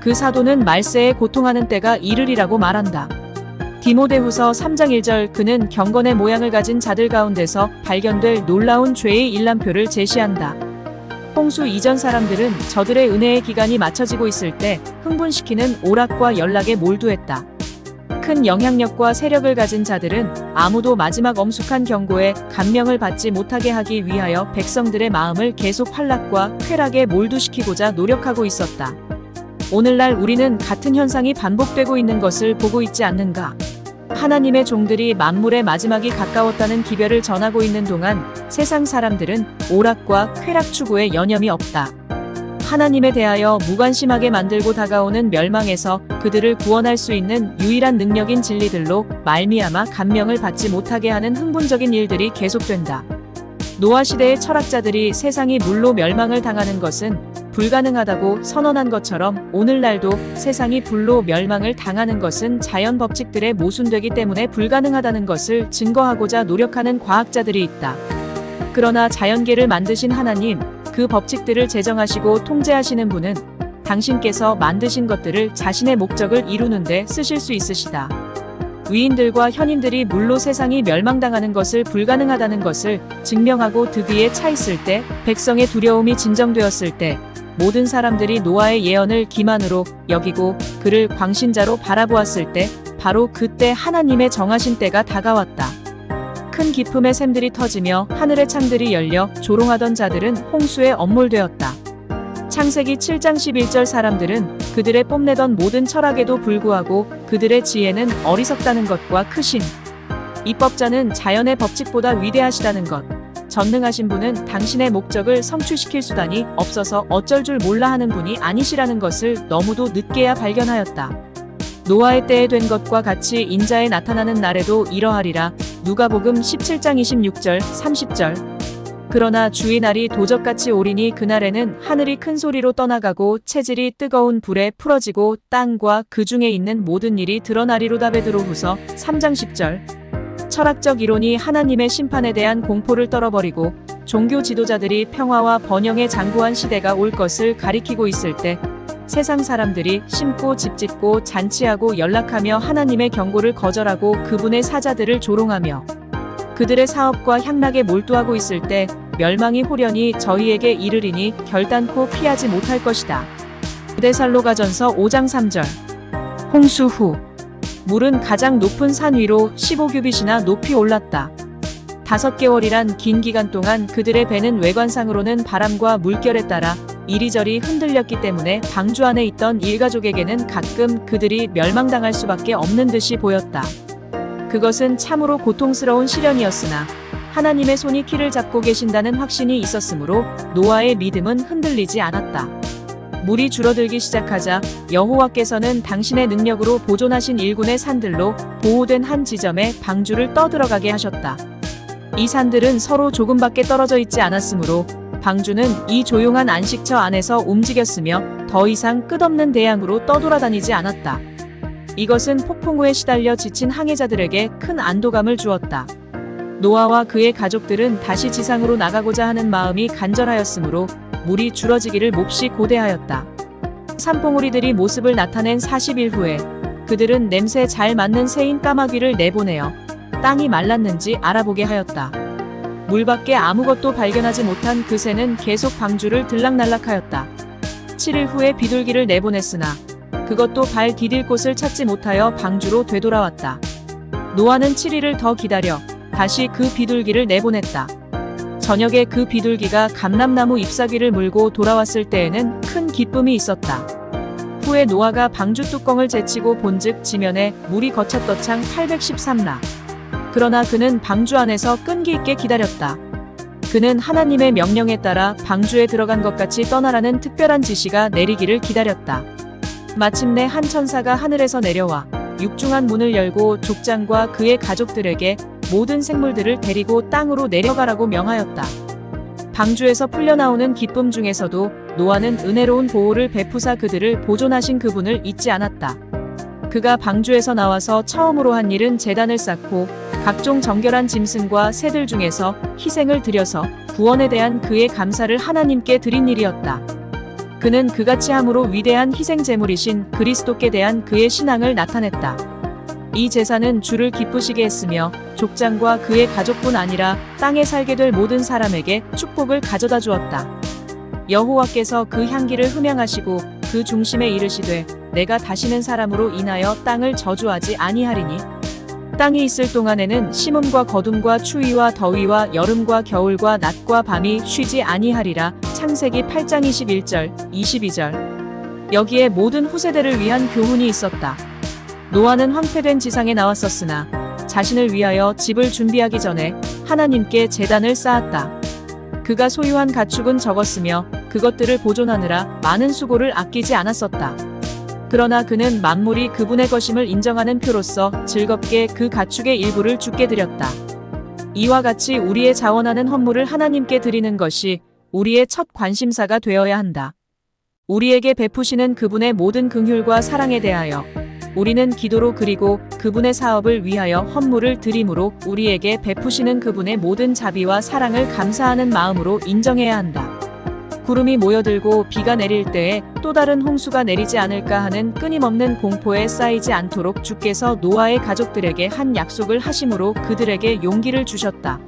그 사도는 말세에 고통하는 때가 이르리라고 말한다. 디모데후서 3장 1절. 그는 경건의 모양을 가진 자들 가운데서 발견될 놀라운 죄의 일람표를 제시한다. 홍수 이전 사람들은 저들의 은혜의 기간이 맞춰지고 있을 때 흥분시키는 오락과 연락에 몰두했다. 큰 영향력과 세력을 가진 자들은 아무도 마지막 엄숙한 경고에 감명을 받지 못하게 하기 위하여 백성들의 마음을 계속 환락과 쾌락에 몰두시키고자 노력하고 있었다. 오늘날 우리는 같은 현상이 반복되고 있는 것을 보고 있지 않는가? 하나님의 종들이 만물의 마지막이 가까웠다는 기별을 전하고 있는 동안 세상 사람들은 오락과 쾌락 추구에 여념이 없다. 하나님에 대하여 무관심하게 만들고 다가오는 멸망에서 그들을 구원할 수 있는 유일한 능력인 진리들로 말미암아 감명을 받지 못하게 하는 흥분적인 일들이 계속된다. 노아 시대의 철학자들이 세상이 물로 멸망을 당하는 것은 불가능하다고 선언한 것처럼 오늘날도 세상이 불로 멸망을 당하는 것은 자연 법칙들에 모순되기 때문에 불가능하다는 것을 증거하고자 노력하는 과학자들이 있다. 그러나 자연계를 만드신 하나님, 그 법칙들을 제정하시고 통제하시는 분은 당신께서 만드신 것들을 자신의 목적을 이루는데 쓰실 수 있으시다. 위인들과 현인들이 물로 세상이 멸망당하는 것을 불가능하다는 것을 증명하고 득위에 차 있을 때, 백성의 두려움이 진정되었을 때, 모든 사람들이 노아의 예언을 기만으로 여기고 그를 광신자로 바라보았을 때, 바로 그때 하나님의 정하신 때가 다가왔다. 큰 기품의 샘들이 터지며 하늘의 창들이 열려 조롱하던 자들은 홍수에 엄몰되었다. 창세기 7장 11절 사람들은 그들의 뽐내던 모든 철학에도 불구하고 그들의 지혜는 어리석다는 것과 크신 입법자는 자연의 법칙보다 위대하시다는 것, 전능하신 분은 당신의 목적을 성취시킬 수단이 없어서 어쩔 줄 몰라 하는 분이 아니시라는 것을 너무도 늦게야 발견하였다. 노아의 때에 된 것과 같이 인자에 나타나는 날에도 이러하리라. 누가복음 17장 26절 30절. 그러나 주의 날이 도적같이 오리니 그날에는 하늘이 큰 소리로 떠나가고 체질이 뜨거운 불에 풀어지고 땅과 그 중에 있는 모든 일이 드러나리로다. 베드로후서 3장 10절. 철학적 이론이 하나님의 심판에 대한 공포를 떨어버리고 종교 지도자들이 평화와 번영에 장구한 시대가 올 것을 가리키고 있을 때 세상 사람들이 심고 집짓고 잔치하고 연락하며 하나님의 경고를 거절하고 그분의 사자들을 조롱하며 그들의 사업과 향락에 몰두하고 있을 때 멸망이 호련히 저희에게 이르리니 결단코 피하지 못할 것이다. 데살로가전서 5장 3절. 홍수 후 물은 가장 높은 산 위로 15규빗이나 높이 올랐다. 5개월이란 긴 기간 동안 그들의 배는 외관상으로는 바람과 물결에 따라 이리저리 흔들렸기 때문에 방주 안에 있던 일가족에게는 가끔 그들이 멸망당할 수밖에 없는 듯이 보였다. 그것은 참으로 고통스러운 시련이었으나 하나님의 손이 키를 잡고 계신다는 확신이 있었으므로 노아의 믿음은 흔들리지 않았다. 물이 줄어들기 시작하자 여호와께서는 당신의 능력으로 보존하신 일군의 산들로 보호된 한 지점에 방주를 떠들어가게 하셨다. 이 산들은 서로 조금밖에 떨어져 있지 않았으므로 방주는 이 조용한 안식처 안에서 움직였으며 더 이상 끝없는 대양으로 떠돌아다니지 않았다. 이것은 폭풍 후에 시달려 지친 항해자들에게 큰 안도감을 주었다. 노아와 그의 가족들은 다시 지상으로 나가고자 하는 마음이 간절하였으므로 물이 줄어지기를 몹시 고대하였다. 산봉우리들이 모습을 나타낸 40일 후에 그들은 냄새 잘 맡는 새인 까마귀를 내보내어 땅이 말랐는지 알아보게 하였다. 물밖에 아무것도 발견하지 못한 그 새는 계속 방주를 들락날락하였다. 7일 후에 비둘기를 내보냈으나 그것도 발 디딜 곳을 찾지 못하여 방주로 되돌아왔다. 노아는 7일을 더 기다려 다시 그 비둘기를 내보냈다. 저녁에 그 비둘기가 감람나무 잎사귀를 물고 돌아왔을 때에는 큰 기쁨이 있었다. 후에 노아가 방주 뚜껑을 제치고 본즉 지면에 물이 거쳤더창 813라. 그러나 그는 방주 안에서 끈기 있게 기다렸다. 그는 하나님의 명령에 따라 방주에 들어간 것 같이 떠나라는 특별한 지시가 내리기를 기다렸다. 마침내 한 천사가 하늘에서 내려와 육중한 문을 열고 족장과 그의 가족들에게 모든 생물들을 데리고 땅으로 내려가라고 명하였다. 방주에서 풀려나오는 기쁨 중에서도 노아는 은혜로운 보호를 베푸사 그들을 보존하신 그분을 잊지 않았다. 그가 방주에서 나와서 처음으로 한 일은 제단을 쌓고 각종 정결한 짐승과 새들 중에서 희생을 드려서 구원에 대한 그의 감사를 하나님께 드린 일이었다. 그는 그같이 함으로 위대한 희생 제물이신 그리스도께 대한 그의 신앙을 나타냈다. 이 제사는 주를 기쁘시게 했으며 족장과 그의 가족뿐 아니라 땅에 살게 될 모든 사람에게 축복을 가져다 주었다. 여호와께서 그 향기를 흠양하시고 그 중심에 이르시되 내가 다시는 사람으로 인하여 땅을 저주하지 아니하리니 땅이 있을 동안에는 심음과 거둠과 추위와 더위와 여름과 겨울과 낮과 밤이 쉬지 아니하리라. 창세기 8장 21절, 22절. 여기에 모든 후세대를 위한 교훈이 있었다. 노아는 황폐된 지상에 나왔었으나 자신을 위하여 집을 준비하기 전에 하나님께 제단을 쌓았다. 그가 소유한 가축은 적었으며 그것들을 보존하느라 많은 수고를 아끼지 않았었다. 그러나 그는 만물이 그분의 것임을 인정하는 표로서 즐겁게 그 가축의 일부를 주께 드렸다. 이와 같이 우리의 자원하는 헌물을 하나님께 드리는 것이 우리의 첫 관심사가 되어야 한다. 우리에게 베푸시는 그분의 모든 긍휼과 사랑에 대하여 우리는 기도로 그리고 그분의 사업을 위하여 헌물을 드림으로 우리에게 베푸시는 그분의 모든 자비와 사랑을 감사하는 마음으로 인정해야 한다. 구름이 모여들고 비가 내릴 때에 또 다른 홍수가 내리지 않을까 하는 끊임없는 공포에 쌓이지 않도록 주께서 노아의 가족들에게 한 약속을 하심으로 그들에게 용기를 주셨다.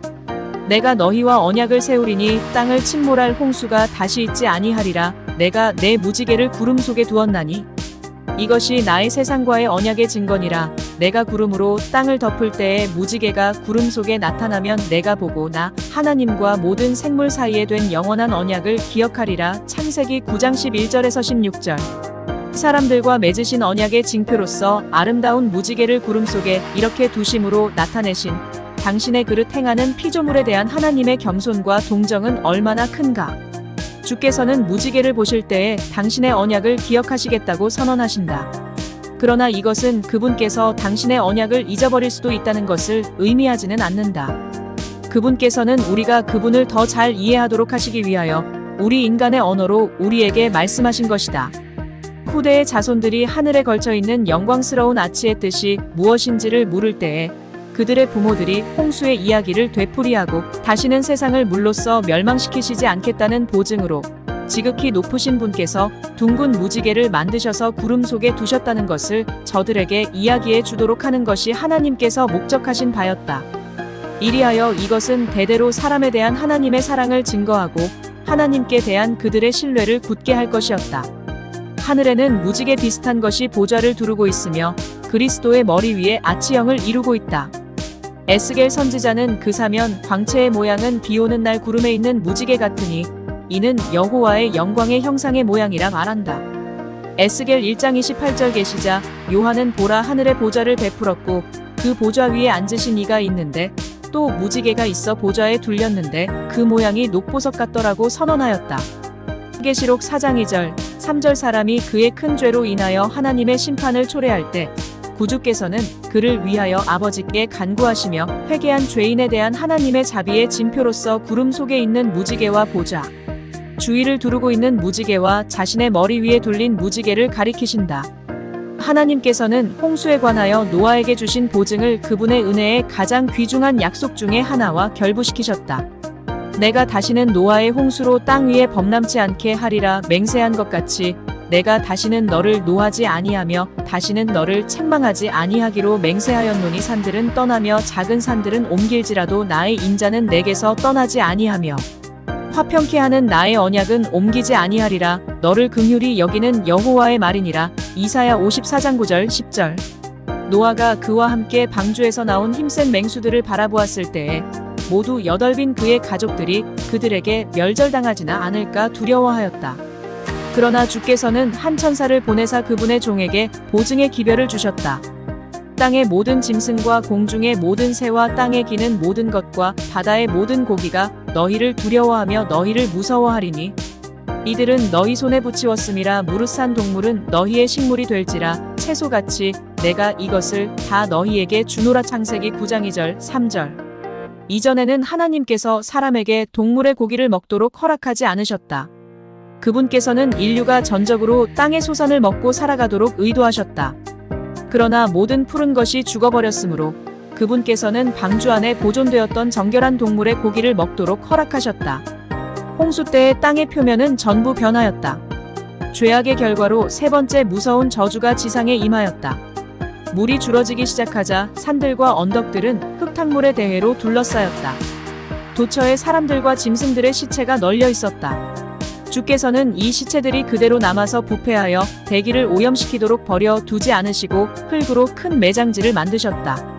내가 너희와 언약을 세우리니 땅을 침몰할 홍수가 다시 있지 아니하리라. 내가 내 무지개를 구름 속에 두었나니 이것이 나의 세상과의 언약의 증거니라. 내가 구름으로 땅을 덮을 때에 무지개가 구름 속에 나타나면 내가 보고 나 하나님과 모든 생물 사이에 된 영원한 언약을 기억하리라. 창세기 9장 11절에서 16절. 사람들과 맺으신 언약의 징표로서 아름다운 무지개를 구름 속에 이렇게 두심으로 나타내신 당신의 그릇 행하는 피조물에 대한 하나님의 겸손과 동정은 얼마나 큰가. 주께서는 무지개를 보실 때에 당신의 언약을 기억하시겠다고 선언하신다. 그러나 이것은 그분께서 당신의 언약을 잊어버릴 수도 있다는 것을 의미하지는 않는다. 그분께서는 우리가 그분을 더 잘 이해하도록 하시기 위하여 우리 인간의 언어로 우리에게 말씀하신 것이다. 후대의 자손들이 하늘에 걸쳐 있는 영광스러운 아치의 뜻이 무엇인지를 물을 때에 그들의 부모들이 홍수의 이야기를 되풀이하고 다시는 세상을 물로써 멸망시키시지 않겠다는 보증으로 지극히 높으신 분께서 둥근 무지개를 만드셔서 구름 속에 두셨다는 것을 저들에게 이야기해 주도록 하는 것이 하나님께서 목적하신 바였다. 이리하여 이것은 대대로 사람에 대한 하나님의 사랑을 증거하고 하나님께 대한 그들의 신뢰를 굳게 할 것이었다. 하늘에는 무지개 비슷한 것이 보좌를 두르고 있으며 그리스도의 머리 위에 아치형을 이루고 있다. 에스겔 선지자는 그 사면 광채의 모양은 비오는 날 구름에 있는 무지개 같으니 이는 여호와의 영광의 형상의 모양이라 말한다. 에스겔 1장 28절 계시자 요한은 보라 하늘의 보좌를 베풀었고 그 보좌 위에 앉으신 이가 있는데 또 무지개가 있어 보좌에 둘렸는데 그 모양이 녹보석 같더라고 선언하였다. 계시록 4장 2절, 3절 사람이 그의 큰 죄로 인하여 하나님의 심판을 초래할 때 구주께서는 그를 위하여 아버지께 간구하시며 회개한 죄인에 대한 하나님의 자비의 징표로서 구름 속에 있는 무지개와 보좌, 주위를 두르고 있는 무지개와 자신의 머리 위에 둘린 무지개를 가리키신다. 하나님께서는 홍수에 관하여 노아에게 주신 보증을 그분의 은혜의 가장 귀중한 약속 중의 하나와 결부시키셨다. 내가 다시는 노아의 홍수로 땅 위에 범람치 않게 하리라 맹세한 것 같이 내가 다시는 너를 노하지 아니하며 다시는 너를 책망하지 아니하기로 맹세하였노니 산들은 떠나며 작은 산들은 옮길지라도 나의 인자는 내게서 떠나지 아니하며 화평케 하는 나의 언약은 옮기지 아니하리라. 너를 긍휼히 여기는 여호와의 말이니라. 이사야 54장 9절 10절. 노아가 그와 함께 방주에서 나온 힘센 맹수들을 바라보았을 때에 모두 여덟빈 그의 가족들이 그들에게 멸절당하지나 않을까 두려워하였다. 그러나 주께서는 한 천사를 보내사 그분의 종에게 보증의 기별을 주셨다. 땅의 모든 짐승과 공중의 모든 새와 땅에 기는 모든 것과 바다의 모든 고기가 너희를 두려워하며 너희를 무서워하리니 이들은 너희 손에 붙이었음이라. 무릇산 동물은 너희의 식물이 될지라. 채소같이 내가 이것을 다 너희에게 주노라. 창세기 9장 2절 3절. 이전에는 하나님께서 사람에게 동물의 고기를 먹도록 허락하지 않으셨다. 그분께서는 인류가 전적으로 땅의 소산을 먹고 살아가도록 의도하셨다. 그러나 모든 푸른 것이 죽어버렸으므로 그분께서는 방주 안에 보존되었던 정결한 동물의 고기를 먹도록 허락하셨다. 홍수 때의 땅의 표면은 전부 변하였다. 죄악의 결과로 세 번째 무서운 저주가 지상에 임하였다. 물이 줄어지기 시작하자 산들과 언덕들은 흙탕물의 대해로 둘러싸였다. 도처에 사람들과 짐승들의 시체가 널려 있었다. 주께서는 이 시체들이 그대로 남아서 부패하여 대기를 오염시키도록 버려 두지 않으시고 흙으로 큰 매장지를 만드셨다.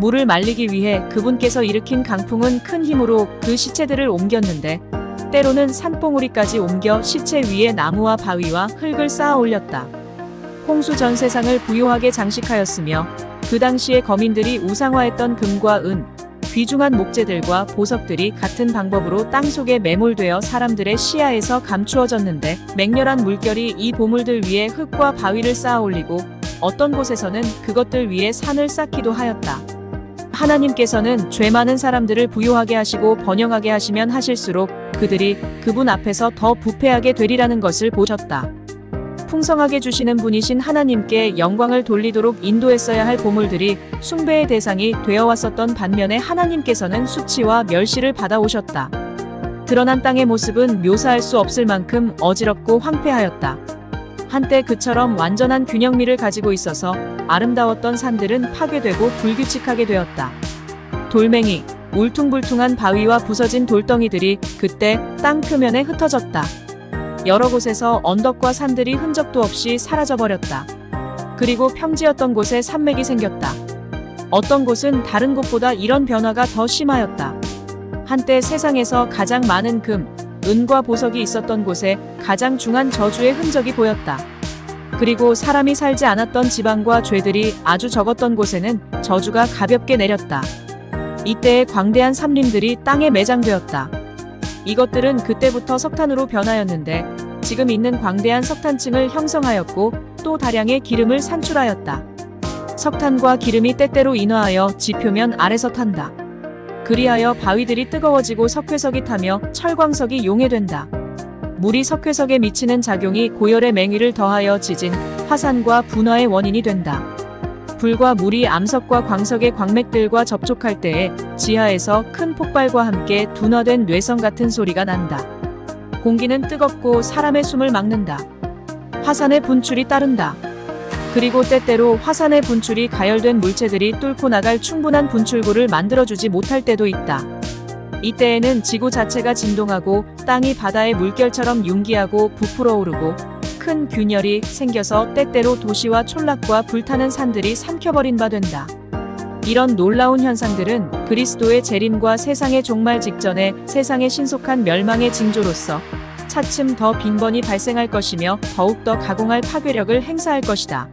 물을 말리기 위해 그분께서 일으킨 강풍은 큰 힘으로 그 시체들을 옮겼는데 때로는 산봉우리까지 옮겨 시체 위에 나무와 바위와 흙을 쌓아 올렸다. 홍수 전 세상을 부요하게 장식하였으며 그 당시의 거민들이 우상화했던 금과 은, 귀중한 목재들과 보석들이 같은 방법으로 땅속에 매몰되어 사람들의 시야에서 감추어졌는데 맹렬한 물결이 이 보물들 위에 흙과 바위를 쌓아 올리고 어떤 곳에서는 그것들 위에 산을 쌓기도 하였다. 하나님께서는 죄 많은 사람들을 부요하게 하시고 번영하게 하시면 하실수록 그들이 그분 앞에서 더 부패하게 되리라는 것을 보셨다. 풍성하게 주시는 분이신 하나님께 영광을 돌리도록 인도했어야 할 보물들이 숭배의 대상이 되어왔었던 반면에 하나님께서는 수치와 멸시를 받아오셨다. 드러난 땅의 모습은 묘사할 수 없을 만큼 어지럽고 황폐하였다. 한때 그처럼 완전한 균형미를 가지고 있어서 아름다웠던 산들은 파괴되고 불규칙하게 되었다. 돌멩이, 울퉁불퉁한 바위와 부서진 돌덩이들이 그때 땅 표면에 흩어졌다. 여러 곳에서 언덕과 산들이 흔적도 없이 사라져버렸다. 그리고 평지였던 곳에 산맥이 생겼다. 어떤 곳은 다른 곳보다 이런 변화가 더 심하였다. 한때 세상에서 가장 많은 금, 은과 보석이 있었던 곳에 가장 중한 저주의 흔적이 보였다. 그리고 사람이 살지 않았던 지방과 죄들이 아주 적었던 곳에는 저주가 가볍게 내렸다. 이때의 광대한 삼림들이 땅에 매장되었다. 이것들은 그때부터 석탄으로 변하였는데 지금 있는 광대한 석탄층을 형성하였고 또 다량의 기름을 산출하였다. 석탄과 기름이 때때로 인화하여 지표면 아래서 탄다. 그리하여 바위들이 뜨거워지고 석회석이 타며 철광석이 용해된다. 물이 석회석에 미치는 작용이 고열의 맹위를 더하여 지진, 화산과 분화의 원인이 된다. 불과 물이 암석과 광석의 광맥들과 접촉할 때에 지하에서 큰 폭발과 함께 둔화된 뇌성 같은 소리가 난다. 공기는 뜨겁고 사람의 숨을 막는다. 화산의 분출이 따른다. 그리고 때때로 화산의 분출이 가열된 물체들이 뚫고 나갈 충분한 분출구를 만들어주지 못할 때도 있다. 이때에는 지구 자체가 진동하고 땅이 바다의 물결처럼 융기하고 부풀어 오르고 큰 균열이 생겨서 때때로 도시와 촌락과 불타는 산들이 삼켜버린 바 된다. 이런 놀라운 현상들은 그리스도의 재림과 세상의 종말 직전에 세상의 신속한 멸망의 징조로서 차츰 더 빈번히 발생할 것이며 더욱더 가공할 파괴력을 행사할 것이다.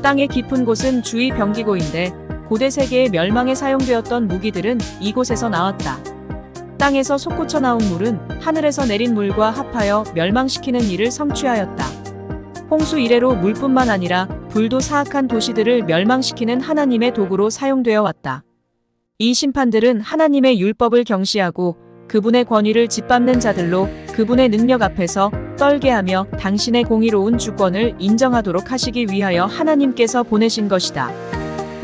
땅의 깊은 곳은 주의 병기고인데 고대 세계의 멸망에 사용되었던 무기들은 이곳에서 나왔다. 땅에서 솟구쳐 나온 물은 하늘에서 내린 물과 합하여 멸망시키는 일을 성취하였다. 홍수 이래로 물뿐만 아니라 불도 사악한 도시들을 멸망시키는 하나님의 도구로 사용되어 왔다. 이 심판들은 하나님의 율법을 경시하고 그분의 권위를 짓밟는 자들로 그분의 능력 앞에서 떨게 하며 당신의 공의로운 주권을 인정하도록 하시기 위하여 하나님께서 보내신 것이다.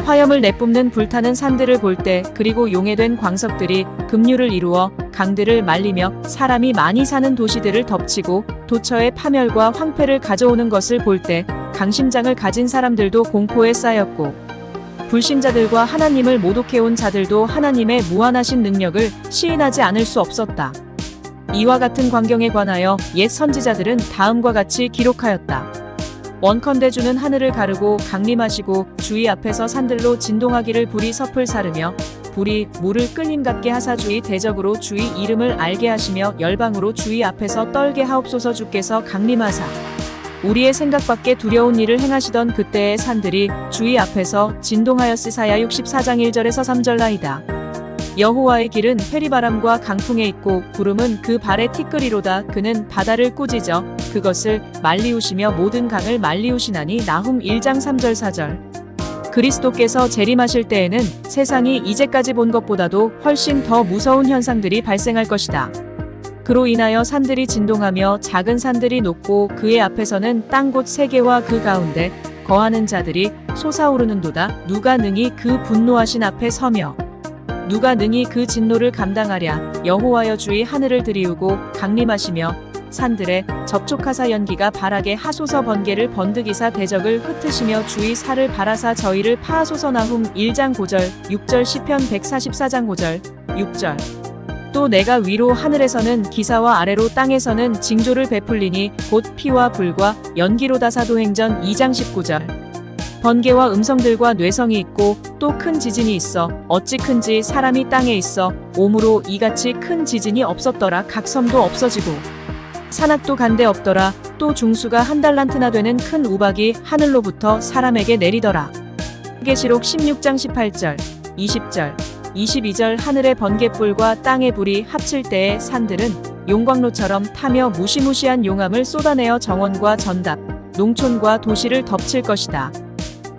화염을 내뿜는 불타는 산들을 볼 때 그리고 용해된 광석들이 급류를 이루어 강들을 말리며 사람이 많이 사는 도시들을 덮치고 도처에 파멸과 황폐를 가져오는 것을 볼 때 강심장을 가진 사람들도 공포에 쌓였고 불신자들과 하나님을 모독해온 자들도 하나님의 무한하신 능력을 시인하지 않을 수 없었다. 이와 같은 광경에 관하여 옛 선지자들은 다음과 같이 기록하였다. 원컨대 주는 하늘을 가르고 강림하시고 주의 앞에서 산들로 진동하기를 불이 섭을 사르며 불이 물을 끓림 같게 하사 주의 대적으로 주의 이름을 알게 하시며 열방으로 주의 앞에서 떨게 하옵소서. 주께서 강림하사 우리의 생각밖에 두려운 일을 행하시던 그때의 산들이 주의 앞에서 진동하였으사야. 64장 1절에서 3절나이다. 여호와의 길은 회리바람과 강풍에 있고 구름은 그 발에 티끌이로다. 그는 바다를 꾸짖어 그것을 말리우시며 모든 강을 말리우시나니. 나훔 1장 3절 4절. 그리스도께서 재림하실 때에는 세상이 이제까지 본 것보다도 훨씬 더 무서운 현상들이 발생할 것이다. 그로 인하여 산들이 진동하며 작은 산들이 녹고 그의 앞에서는 땅 곳 세 개와 그 가운데 거하는 자들이 솟아오르는도다. 누가 능히 그 분노하신 앞에 서며 누가 능히 그 진노를 감당하랴. 여호와여 주의 하늘을 들이우고 강림하시며 산들에 접촉하사 연기가 바라게 하소서. 번개를 번득이사 대적을 흩으시며 주의 살을 바라사 저희를 파하소서. 나훔 1장 9절 6절. 시편 144장 5절 6절. 또 내가 위로 하늘에서는 기사와 아래로 땅에서는 징조를 베풀리니 곧 피와 불과 연기로다. 사도행전 2장 19절. 번개와 음성들과 뇌성이 있고 또 큰 지진이 있어 어찌 큰지 사람이 땅에 있어 오므로 이같이 큰 지진이 없었더라. 각 섬도 없어지고 산악도 간데 없더라. 또 중수가 한 달란트나 되는 큰 우박이 하늘로부터 사람에게 내리더라. 계시록 16장 18절 20절 22절. 하늘의 번개불과 땅의 불이 합칠 때에 산들은 용광로처럼 타며 무시무시한 용암을 쏟아내어 정원과 전답, 농촌과 도시를 덮칠 것이다.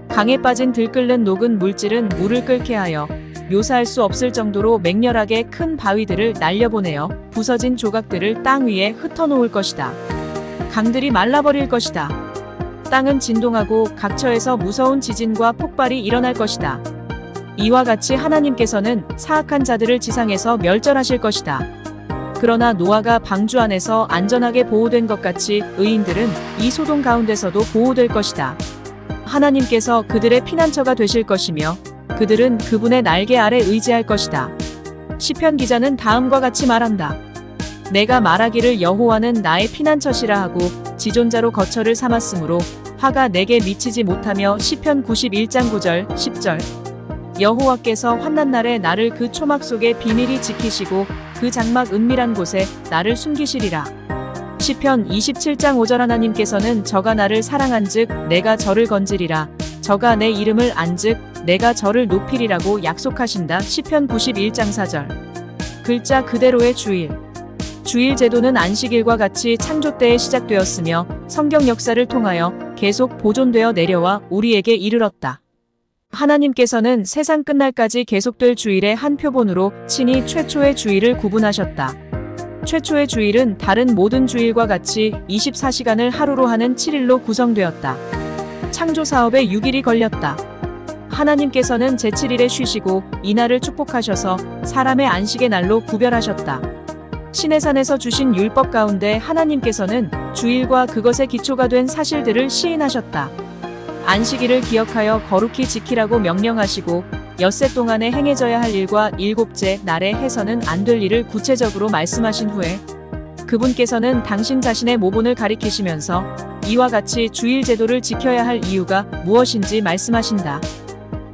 강에 빠진 들끓는 녹은 물질은 물을 끓게 하여 묘사할 수 없을 정도로 맹렬하게 큰 바위들을 날려보내어 부서진 조각들을 땅 위에 흩어놓을 것이다. 강들이 말라버릴 것이다. 땅은 진동하고 각처에서 무서운 지진과 폭발이 일어날 것이다. 이와 같이 하나님께서는 사악한 자들을 지상에서 멸절하실 것이다. 그러나 노아가 방주 안에서 안전하게 보호된 것 같이 의인들은 이 소동 가운데서도 보호될 것이다. 하나님께서 그들의 피난처가 되실 것이며 그들은 그분의 날개 아래 의지할 것이다. 시편 기자는 다음과 같이 말한다. 내가 말하기를 여호와는 나의 피난처시라 하고 지존자로 거처를 삼았으므로 화가 내게 미치지 못하며. 시편 91장 9절 10절. 여호와께서 환난 날에 나를 그 초막 속에 비밀히 지키시고 그 장막 은밀한 곳에 나를 숨기시리라. 시편 27장 5절. 하나님께서는 저가 나를 사랑한즉 내가 저를 건지리라. 저가 내 이름을 안즉 내가 저를 높이리라고 약속하신다. 시편 91장 4절. 글자 그대로의 주일. 주일 제도는 안식일과 같이 창조 때에 시작되었으며 성경 역사를 통하여 계속 보존되어 내려와 우리에게 이르렀다. 하나님께서는 세상 끝날까지 계속될 주일의 한 표본으로 친히 최초의 주일을 구분하셨다. 최초의 주일은 다른 모든 주일과 같이 24시간을 하루로 하는 7일로 구성되었다. 창조 사업에 6일이 걸렸다. 하나님께서는 제7일에 쉬시고 이날을 축복하셔서 사람의 안식의 날로 구별하셨다. 시내산에서 주신 율법 가운데 하나님께서는 주일과 그것의 기초가 된 사실들을 시인하셨다. 안식일을 기억하여 거룩히 지키라고 명령하시고 엿새 동안에 행해져야 할 일과 일곱째 날에 해서는 안 될 일을 구체적으로 말씀하신 후에 그분께서는 당신 자신의 모본을 가리키시면서 이와 같이 주일 제도를 지켜야 할 이유가 무엇인지 말씀하신다.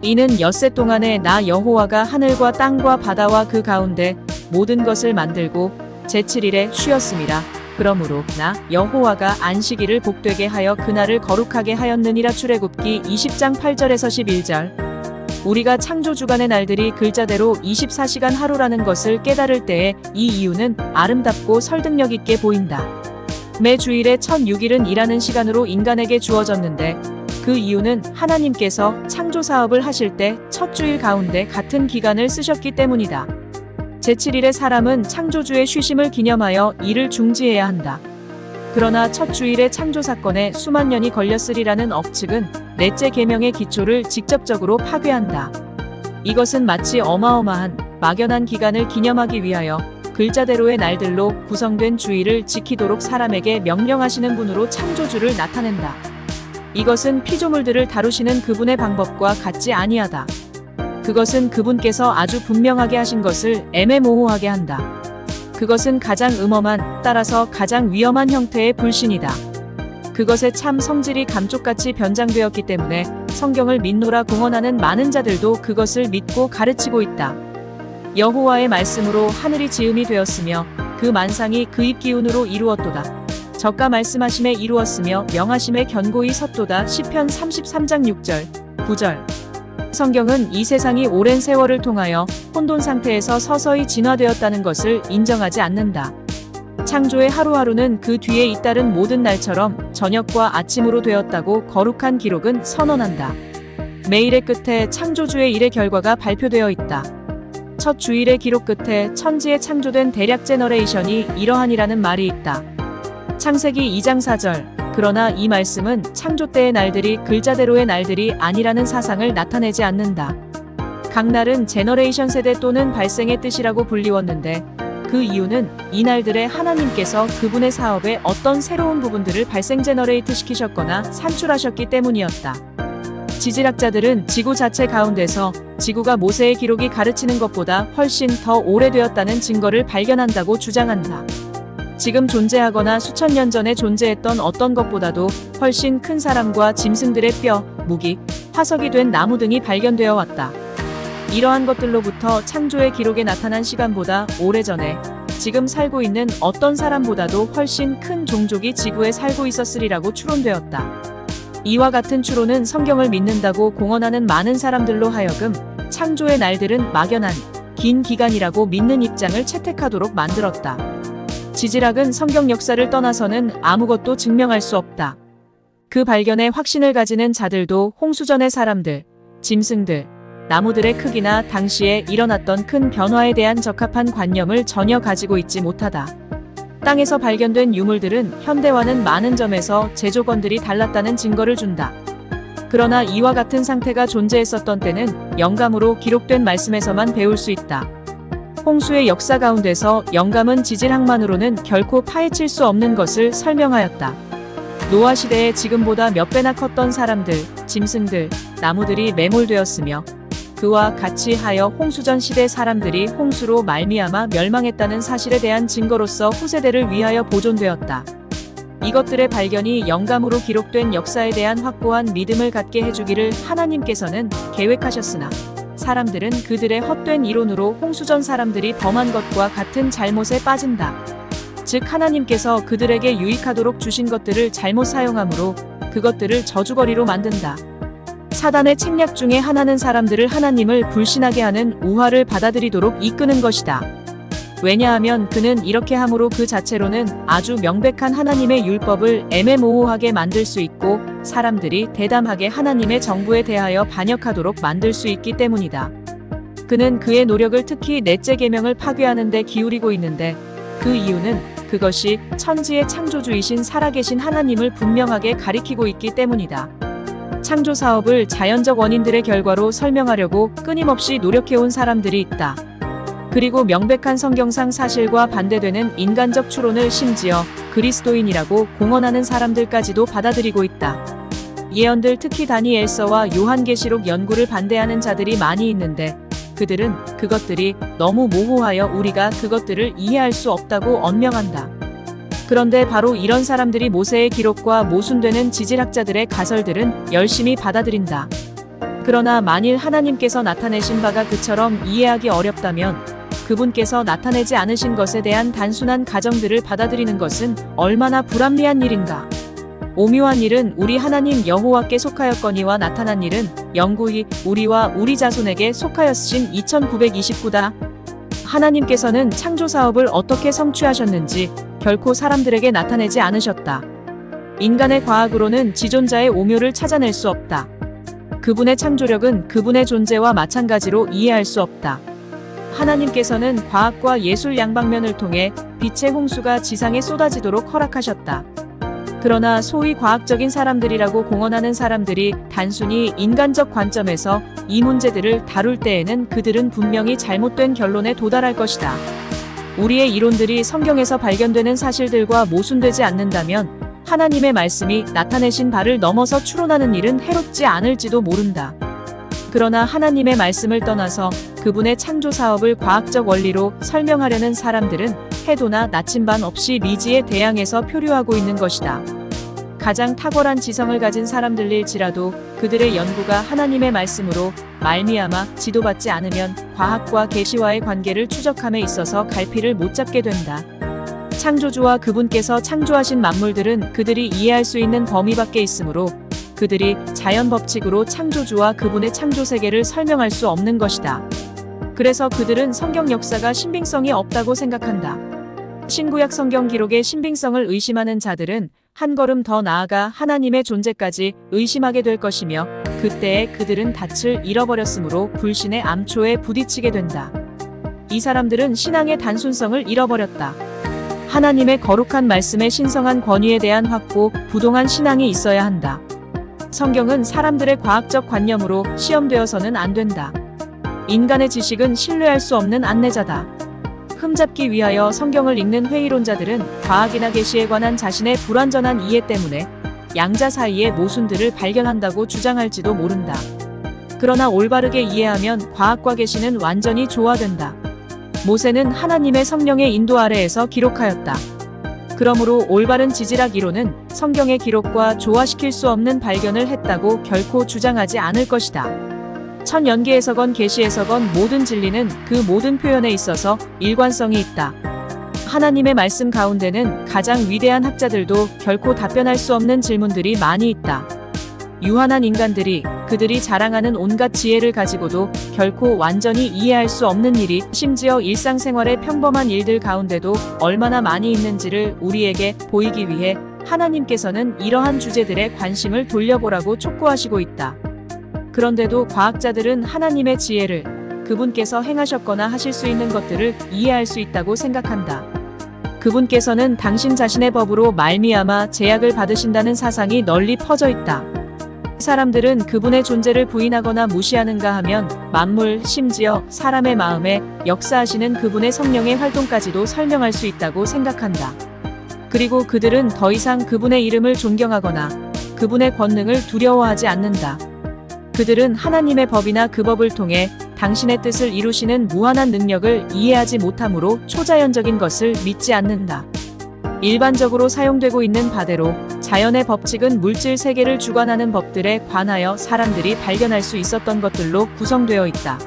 이는 엿새 동안에 나 여호와가 하늘과 땅과 바다와 그 가운데 모든 것을 만들고 제7일에 쉬었음이라. 그러므로 나 여호와가 안식일을 복되게 하여 그날을 거룩하게 하였느니라. 출애굽기 20장 8절에서 11절. 우리가 창조 주간의 날들이 글자대로 24시간 하루라는 것을 깨달을 때에 이 이유는 아름답고 설득력 있게 보인다. 매 주일의 첫 6일은 일하는 시간으로 인간에게 주어졌는데 그 이유는 하나님께서 창조 사업을 하실 때 첫 주일 가운데 같은 기간을 쓰셨기 때문이다. 제7일에 사람은 창조주의 쉬심을 기념하여 일을 중지해야 한다. 그러나 첫 주일의 창조 사건에 수만 년이 걸렸으리라는 억측은 넷째 계명의 기초를 직접적으로 파괴한다. 이것은 마치 어마어마한 막연한 기간을 기념하기 위하여 글자대로의 날들로 구성된 주의를 지키도록 사람에게 명령하시는 분으로 창조주를 나타낸다. 이것은 피조물들을 다루시는 그분의 방법과 같지 아니하다. 그것은 그분께서 아주 분명하게 하신 것을 애매모호하게 한다. 그것은 가장 음험한, 따라서 가장 위험한 형태의 불신이다. 그것의 참 성질이 감쪽같이 변장되었기 때문에 성경을 믿노라 공언하는 많은 자들도 그것을 믿고 가르치고 있다. 여호와의 말씀으로 하늘이 지음이 되었으며 그 만상이 그 입 기운으로 이루었도다. 저가 말씀하심에 이루었으며 명하심에 견고히 섰도다. 시편 33장 6절, 9절. 성경은 이 세상이 오랜 세월을 통하여 혼돈 상태에서 서서히 진화되었다는 것을 인정하지 않는다. 창조의 하루하루는 그 뒤에 잇따른 모든 날처럼 저녁과 아침으로 되었다고 거룩한 기록은 선언한다. 매일의 끝에 창조주의 일의 결과가 발표되어 있다. 첫 주일의 기록 끝에 천지에 창조된 대략 제너레이션이 이러하니라는 말이 있다. 창세기 2장 4절. 그러나 이 말씀은 창조 때의 날들이 글자대로의 날들이 아니라는 사상을 나타내지 않는다. 각 날은 제너레이션 세대 또는 발생의 뜻이라고 불리웠는데 그 이유는 이 날들에 하나님께서 그분의 사업에 어떤 새로운 부분들을 발생 제너레이트 시키셨거나 산출하셨기 때문이었다. 지질학자들은 지구 자체 가운데서 지구가 모세의 기록이 가르치는 것보다 훨씬 더 오래되었다는 증거를 발견한다고 주장한다. 지금 존재하거나 수천 년 전에 존재했던 어떤 것보다도 훨씬 큰 사람과 짐승들의 뼈, 무기, 화석이 된 나무 등이 발견되어 왔다. 이러한 것들로부터 창조의 기록에 나타난 시간보다 오래전에 지금 살고 있는 어떤 사람보다도 훨씬 큰 종족이 지구에 살고 있었으리라고 추론되었다. 이와 같은 추론은 성경을 믿는다고 공언하는 많은 사람들로 하여금 창조의 날들은 막연한 긴 기간이라고 믿는 입장을 채택하도록 만들었다. 지질학은 성경 역사를 떠나서는 아무것도 증명할 수 없다. 그 발견에 확신을 가지는 자들도 홍수전의 사람들, 짐승들, 나무들의 크기나 당시에 일어났던 큰 변화에 대한 적합한 관념을 전혀 가지고 있지 못하다. 땅에서 발견된 유물들은 현대와는 많은 점에서 제조건들이 달랐다는 증거를 준다. 그러나 이와 같은 상태가 존재했었던 때는 영감으로 기록된 말씀에서만 배울 수 있다. 홍수의 역사 가운데서 영감은 지질학만으로는 결코 파헤칠 수 없는 것을 설명하였다. 노아 시대에 지금보다 몇 배나 컸던 사람들, 짐승들, 나무들이 매몰되었으며 그와 같이 하여 홍수전 시대 사람들이 홍수로 말미암아 멸망했다는 사실에 대한 증거로서 후세대를 위하여 보존되었다. 이것들의 발견이 영감으로 기록된 역사에 대한 확고한 믿음을 갖게 해주기를 하나님께서는 계획하셨으나 사람들은 그들의 헛된 이론으로 홍수전 사람들이 범한 것과 같은 잘못에 빠진다. 즉 하나님께서 그들에게 유익하도록 주신 것들을 잘못 사용함으로 그것들을 저주거리로 만든다. 사단의 책략 중에 하나는 사람들을 하나님을 불신하게 하는 우화를 받아들이도록 이끄는 것이다. 왜냐하면 그는 이렇게 함으로 그 자체로는 아주 명백한 하나님의 율법을 애매모호하게 만들 수 있고 사람들이 대담하게 하나님의 정부에 대하여 반역하도록 만들 수 있기 때문이다. 그는 그의 노력을 특히 넷째 계명을 파괴하는 데 기울이고 있는데 그 이유는 그것이 천지의 창조주이신 살아계신 하나님을 분명하게 가리키고 있기 때문이다. 창조 사업을 자연적 원인들의 결과로 설명하려고 끊임없이 노력해온 사람들이 있다. 그리고 명백한 성경상 사실과 반대되는 인간적 추론을 심지어 그리스도인이라고 공언하는 사람들까지도 받아들이고 있다. 예언들 특히 다니엘서와 요한계시록 연구를 반대하는 자들이 많이 있는데 그들은 그것들이 너무 모호하여 우리가 그것들을 이해할 수 없다고 언명한다. 그런데 바로 이런 사람들이 모세의 기록과 모순되는 지질학자들의 가설들은 열심히 받아들인다. 그러나 만일 하나님께서 나타내신 바가 그처럼 이해하기 어렵다면 그분께서 나타내지 않으신 것에 대한 단순한 가정들을 받아들이는 것은 얼마나 불합리한 일인가. 오묘한 일은 우리 하나님 여호와께 속하였거니와 나타난 일은 영구히 우리와 우리 자손에게 속하였으신 2929다. 하나님께서는 창조 사업을 어떻게 성취하셨는지 결코 사람들에게 나타내지 않으셨다. 인간의 과학으로는 지존자의 오묘를 찾아낼 수 없다. 그분의 창조력은 그분의 존재와 마찬가지로 이해할 수 없다. 하나님께서는 과학과 예술 양방면을 통해 빛의 홍수가 지상에 쏟아지도록 허락하셨다. 그러나 소위 과학적인 사람들이라고 공언하는 사람들이 단순히 인간적 관점에서 이 문제들을 다룰 때에는 그들은 분명히 잘못된 결론에 도달할 것이다. 우리의 이론들이 성경에서 발견되는 사실들과 모순되지 않는다면 하나님의 말씀이 나타내신 바를 넘어서 추론하는 일은 해롭지 않을지도 모른다. 그러나 하나님의 말씀을 떠나서 그분의 창조 사업을 과학적 원리로 설명하려는 사람들은 해도나 나침반 없이 미지에 대항해서 표류하고 있는 것이다. 가장 탁월한 지성을 가진 사람들일지라도 그들의 연구가 하나님의 말씀으로 말미암아 지도받지 않으면 과학과 계시와의 관계를 추적함에 있어서 갈피를 못 잡게 된다. 창조주와 그분께서 창조하신 만물들은 그들이 이해할 수 있는 범위 밖에 있으므로 그들이 자연 법칙으로 창조주와 그분의 창조 세계를 설명할 수 없는 것이다. 그래서 그들은 성경 역사가 신빙성이 없다고 생각한다. 신구약 성경 기록의 신빙성을 의심하는 자들은 한 걸음 더 나아가 하나님의 존재까지 의심하게 될 것이며 그때에 그들은 닻을 잃어버렸으므로 불신의 암초에 부딪히게 된다. 이 사람들은 신앙의 단순성을 잃어버렸다. 하나님의 거룩한 말씀의 신성한 권위에 대한 확고 부동한 신앙이 있어야 한다. 성경은 사람들의 과학적 관념으로 시험되어서는 안 된다. 인간의 지식은 신뢰할 수 없는 안내자다. 흠잡기 위하여 성경을 읽는 회의론자들은 과학이나 계시에 관한 자신의 불완전한 이해 때문에 양자 사이의 모순들을 발견한다고 주장할지도 모른다. 그러나 올바르게 이해하면 과학과 계시는 완전히 조화된다. 모세는 하나님의 성령의 인도 아래에서 기록하였다. 그러므로 올바른 지질학 이론은 성경의 기록과 조화시킬 수 없는 발견을 했다고 결코 주장하지 않을 것이다. 천연계에서건 계시에서건 모든 진리는 그 모든 표현에 있어서 일관성이 있다. 하나님의 말씀 가운데는 가장 위대한 학자들도 결코 답변할 수 없는 질문들이 많이 있다. 유한한 인간들이 그들이 자랑하는 온갖 지혜를 가지고도 결코 완전히 이해할 수 없는 일이 심지어 일상생활의 평범한 일들 가운데도 얼마나 많이 있는지를 우리에게 보이기 위해 하나님께서는 이러한 주제들에 관심을 돌려보라고 촉구하시고 있다. 그런데도 과학자들은 하나님의 지혜를 그분께서 행하셨거나 하실 수 있는 것들을 이해할 수 있다고 생각한다. 그분께서는 당신 자신의 법으로 말미암아 제약을 받으신다는 사상이 널리 퍼져 있다. 사람들은 그분의 존재를 부인하거나 무시하는가 하면 만물, 심지어 사람의 마음에 역사하시는 그분의 성령의 활동까지도 설명할 수 있다고 생각한다. 그리고 그들은 더 이상 그분의 이름을 존경하거나 그분의 권능을 두려워하지 않는다. 그들은 하나님의 법이나 그 법을 통해 당신의 뜻을 이루시는 무한한 능력을 이해하지 못하므로 초자연적인 것을 믿지 않는다. 일반적으로 사용되고 있는 바대로 자연의 법칙은 물질 세계를 주관하는 법들에 관하여 사람들이 발견할 수 있었던 것들로 구성되어 있다.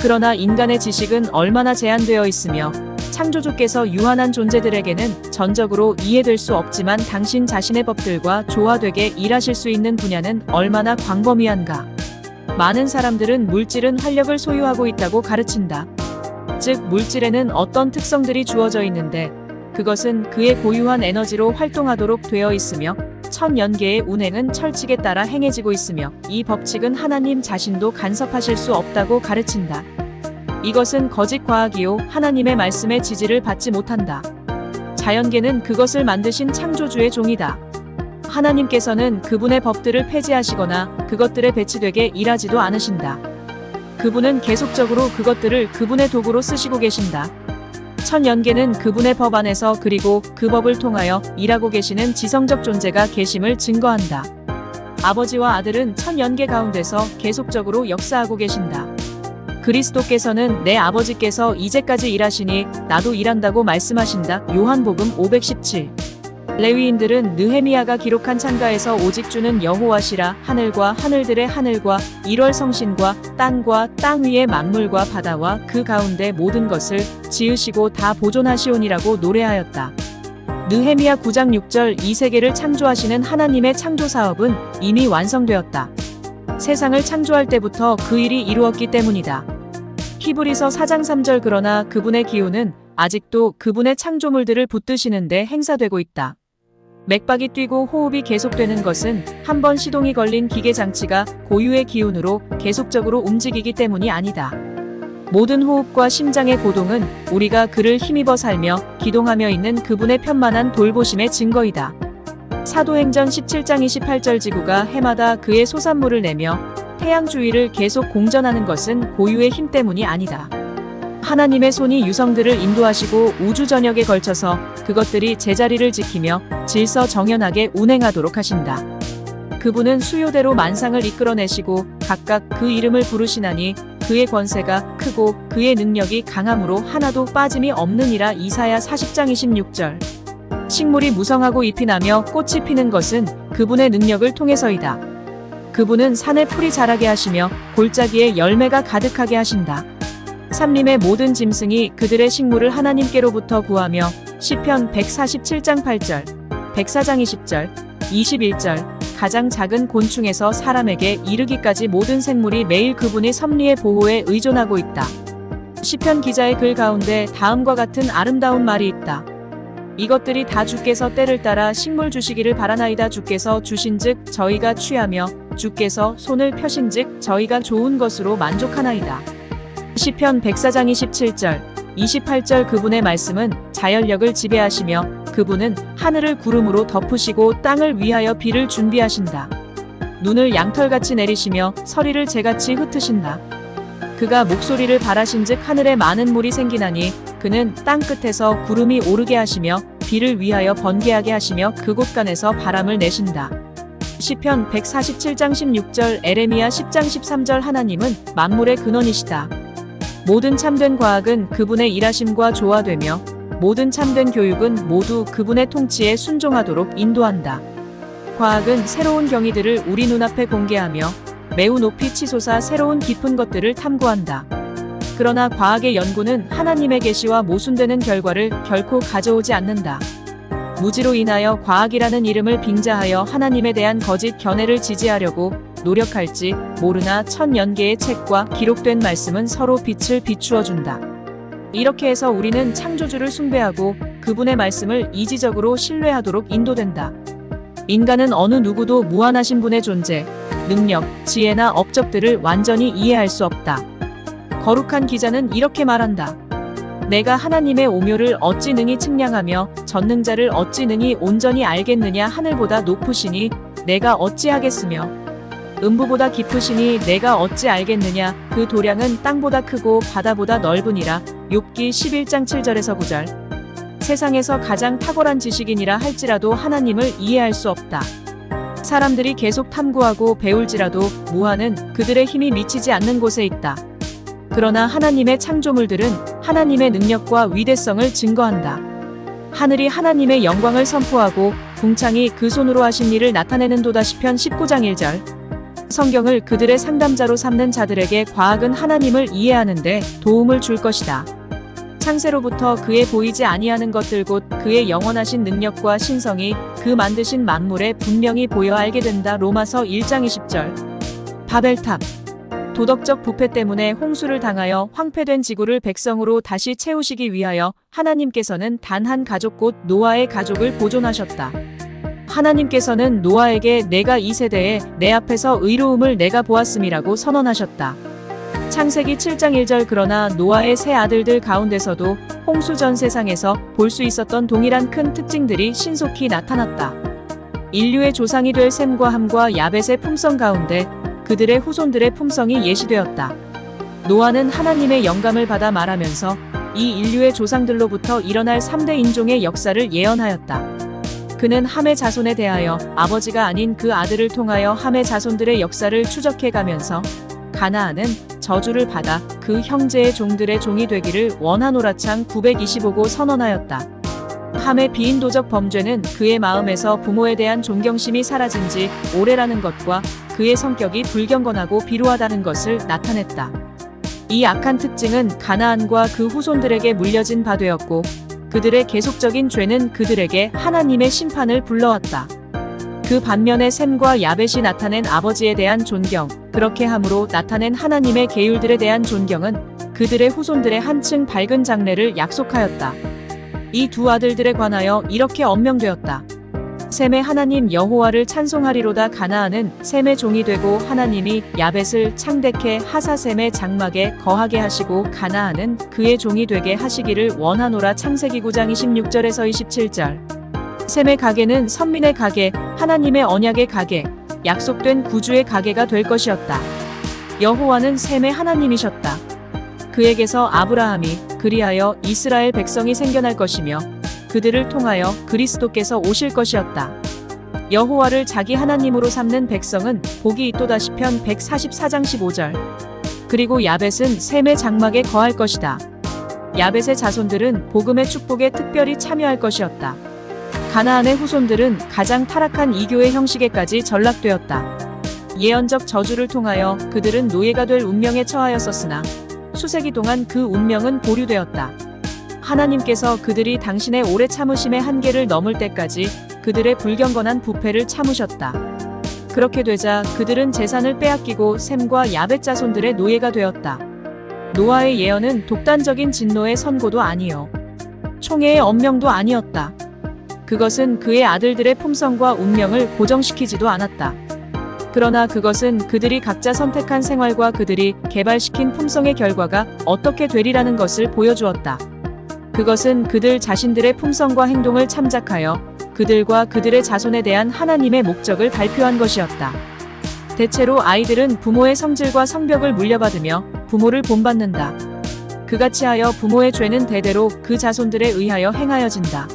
그러나 인간의 지식은 얼마나 제한되어 있으며 창조주께서 유한한 존재들에게는 전적으로 이해될 수 없지만 당신 자신의 법들과 조화되게 일하실 수 있는 분야는 얼마나 광범위한가. 많은 사람들은 물질은 활력을 소유하고 있다고 가르친다. 즉 물질에는 어떤 특성들이 주어져 있는데 그것은 그의 고유한 에너지로 활동하도록 되어 있으며 천연계의 운행은 철칙에 따라 행해지고 있으며 이 법칙은 하나님 자신도 간섭하실 수 없다고 가르친다. 이것은 거짓 과학이요 하나님의 말씀의 지지를 받지 못한다. 자연계는 그것을 만드신 창조주의 종이다. 하나님께서는 그분의 법들을 폐지하시거나 그것들에 배치되게 일하지도 않으신다. 그분은 계속적으로 그것들을 그분의 도구로 쓰시고 계신다. 천연계는 그분의 법 안에서 그리고 그 법을 통하여 일하고 계시는 지성적 존재가 계심을 증거한다. 아버지와 아들은 천연계 가운데서 계속적으로 역사하고 계신다. 그리스도께서는 내 아버지께서 이제까지 일하시니 나도 일한다고 말씀하신다. 요한복음 517. 레위인들은 느헤미야가 기록한 창가에서 오직 주는 여호와시라 하늘과 하늘들의 하늘과 1월 성신과 땅과 땅 위의 만물과 바다와 그 가운데 모든 것을 지으시고 다 보존하시오니라고 노래하였다. 느헤미야 9장 6절 이 세계를 창조하시는 하나님의 창조 사업은 이미 완성되었다. 세상을 창조할 때부터 그 일이 이루었기 때문이다. 히브리서 4장 3절 그러나 그분의 기운은 아직도 그분의 창조물들을 붙드시는데 행사되고 있다. 맥박이 뛰고 호흡이 계속되는 것은 한 번 시동이 걸린 기계 장치가 고유의 기운으로 계속적으로 움직이기 때문이 아니다. 모든 호흡과 심장의 고동은 우리가 그를 힘입어 살며 기동하며 있는 그분의 편만한 돌보심의 증거이다. 사도행전 17장 28절 지구가 해마다 그의 소산물을 내며 태양 주위를 계속 공전하는 것은 고유의 힘 때문이 아니다. 하나님의 손이 유성들을 인도하시고 우주 전역에 걸쳐서 그것들이 제자리를 지키며 질서 정연하게 운행하도록 하신다. 그분은 수요대로 만상을 이끌어내시고 각각 그 이름을 부르시나니 그의 권세가 크고 그의 능력이 강함으로 하나도 빠짐이 없느니라. 이사야 40장 26절. 식물이 무성하고 잎이 나며 꽃이 피는 것은 그분의 능력을 통해서이다. 그분은 산에 풀이 자라게 하시며 골짜기에 열매가 가득하게 하신다. 산림의 모든 짐승이 그들의 식물을 하나님께로부터 구하며 시편 147장 8절, 104장 20절, 21절. 가장 작은 곤충에서 사람에게 이르기까지 모든 생물이 매일 그분의 섭리의 보호에 의존하고 있다. 시편 기자의 글 가운데 다음과 같은 아름다운 말이 있다. 이것들이 다 주께서 때를 따라 식물 주시기를 바라나이다. 주께서 주신즉 저희가 취하며 주께서 손을 펴신즉 저희가 좋은 것으로 만족하나이다. 시편 104장 27절, 28절. 그분의 말씀은 자연력을 지배하시며 그분은 하늘을 구름으로 덮으시고 땅을 위하여 비를 준비하신다. 눈을 양털같이 내리시며 서리를 재같이 흩으신다. 그가 목소리를 바라신즉 하늘에 많은 물이 생기나니 그는 땅 끝에서 구름이 오르게 하시며 비를 위하여 번개하게 하시며 그곳간에서 바람을 내신다. 시편 147장 16절, 에레미야 10장 13절. 하나님은 만물의 근원이시다. 모든 참된 과학은 그분의 일하심과 조화되며 모든 참된 교육은 모두 그분의 통치에 순종하도록 인도한다. 과학은 새로운 경이들을 우리 눈앞에 공개하며 매우 높이 치솟아 새로운 깊은 것들을 탐구한다. 그러나 과학의 연구는 하나님의 계시와 모순되는 결과를 결코 가져오지 않는다. 무지로 인하여 과학이라는 이름을 빙자하여 하나님에 대한 거짓 견해를 지지하려고 노력할지 모르나 천년계의 책과 기록된 말씀은 서로 빛을 비추어 준다. 이렇게 해서 우리는 창조주를 숭배하고 그분의 말씀을 이지적으로 신뢰하도록 인도된다. 인간은 어느 누구도 무한하신 분의 존재, 능력, 지혜나 업적들을 완전히 이해할 수 없다. 거룩한 기자는 이렇게 말한다. 내가 하나님의 오묘를 어찌 능히 측량하며 전능자를 어찌 능히 온전히 알겠느냐. 하늘보다 높으시니 내가 어찌 하겠으며 음부보다 깊으시니 내가 어찌 알겠느냐. 그 도량은 땅보다 크고 바다보다 넓으니라. 욥기 11장 7절에서 9절. 세상에서 가장 탁월한 지식인이라 할지라도 하나님을 이해할 수 없다. 사람들이 계속 탐구하고 배울지라도 무한은 그들의 힘이 미치지 않는 곳에 있다. 그러나 하나님의 창조물들은 하나님의 능력과 위대성을 증거한다. 하늘이 하나님의 영광을 선포하고 궁창이 그 손으로 하신 일을 나타내는도다. 시편 19장 1절. 성경을 그들의 상담자로 삼는 자들에게 과학은 하나님을 이해하는데 도움을 줄 것이다. 창세로부터 그의 보이지 아니하는 것들 곧 그의 영원하신 능력과 신성이 그 만드신 만물에 분명히 보여 알게 된다. 로마서 1장 20절. 바벨탑. 도덕적 부패 때문에 홍수를 당하여 황폐된 지구를 백성으로 다시 채우시기 위하여 하나님께서는 단 한 가족 곧 노아의 가족을 보존하셨다. 하나님께서는 노아에게 내가 이 세대에 내 앞에서 의로움을 내가 보았음이라고 선언하셨다. 창세기 7장 1절. 그러나 노아의 세 아들들 가운데서도 홍수 전 세상에서 볼 수 있었던 동일한 큰 특징들이 신속히 나타났다. 인류의 조상이 될 셈과 함과 야벳의 품성 가운데 그들의 후손들의 품성이 예시되었다. 노아는 하나님의 영감을 받아 말하면서 이 인류의 조상들로부터 일어날 3대 인종의 역사를 예언하였다. 그는 함의 자손에 대하여 아버지가 아닌 그 아들을 통하여 함의 자손들의 역사를 추적해가면서 가나안은 저주를 받아 그 형제의 종들의 종이 되기를 원하노라. 창 925고 선언하였다. 함의 비인도적 범죄는 그의 마음에서 부모에 대한 존경심이 사라진 지 오래라는 것과 그의 성격이 불경건하고 비루하다는 것을 나타냈다. 이 악한 특징은 가나안과 그 후손들에게 물려진 바 되었고 그들의 계속적인 죄는 그들에게 하나님의 심판을 불러왔다. 그 반면에 셈과 야벳이 나타낸 아버지에 대한 존경, 그렇게 함으로 나타낸 하나님의 계율들에 대한 존경은 그들의 후손들의 한층 밝은 장래를 약속하였다. 이 두 아들들에 관하여 이렇게 언명되었다. 셈의 하나님 여호와를 찬송하리로다. 가나안은 셈의 종이 되고 하나님이 야벳을 창대케 하사 셈의 장막에 거하게 하시고 가나안은 그의 종이 되게 하시기를 원하노라. 창세기 9장 26절에서 27절. 셈의 가계는 선민의 가계, 하나님의 언약의 가계, 약속된 구주의 가계가 될 것이었다. 여호와는 셈의 하나님이셨다. 그에게서 아브라함이 그리하여 이스라엘 백성이 생겨날 것이며 그들을 통하여 그리스도께서 오실 것이었다. 여호와를 자기 하나님으로 삼는 백성은 복이 있도다 시편 144장 15절. 그리고 야벳은 셈의 장막에 거할 것이다. 야벳의 자손들은 복음의 축복에 특별히 참여할 것이었다. 가나안의 후손들은 가장 타락한 이교의 형식에까지 전락되었다. 예언적 저주를 통하여 그들은 노예가 될 운명에 처하였었으나 수세기 동안 그 운명은 보류되었다. 하나님께서 그들이 당신의 오래 참으심의 한계를 넘을 때까지 그들의 불경건한 부패를 참으셨다. 그렇게 되자 그들은 재산을 빼앗기고 셈과 야벳 자손들의 노예가 되었다. 노아의 예언은 독단적인 진노의 선고도 아니요 총애의 엄명도 아니었다. 그것은 그의 아들들의 품성과 운명을 고정시키지도 않았다. 그러나 그것은 그들이 각자 선택한 생활과 그들이 개발시킨 품성의 결과가 어떻게 되리라는 것을 보여주었다. 그것은 그들 자신들의 품성과 행동을 참작하여 그들과 그들의 자손에 대한 하나님의 목적을 발표한 것이었다. 대체로 아이들은 부모의 성질과 성벽을 물려받으며 부모를 본받는다. 그같이 하여 부모의 죄는 대대로 그 자손들에 의하여 행하여진다.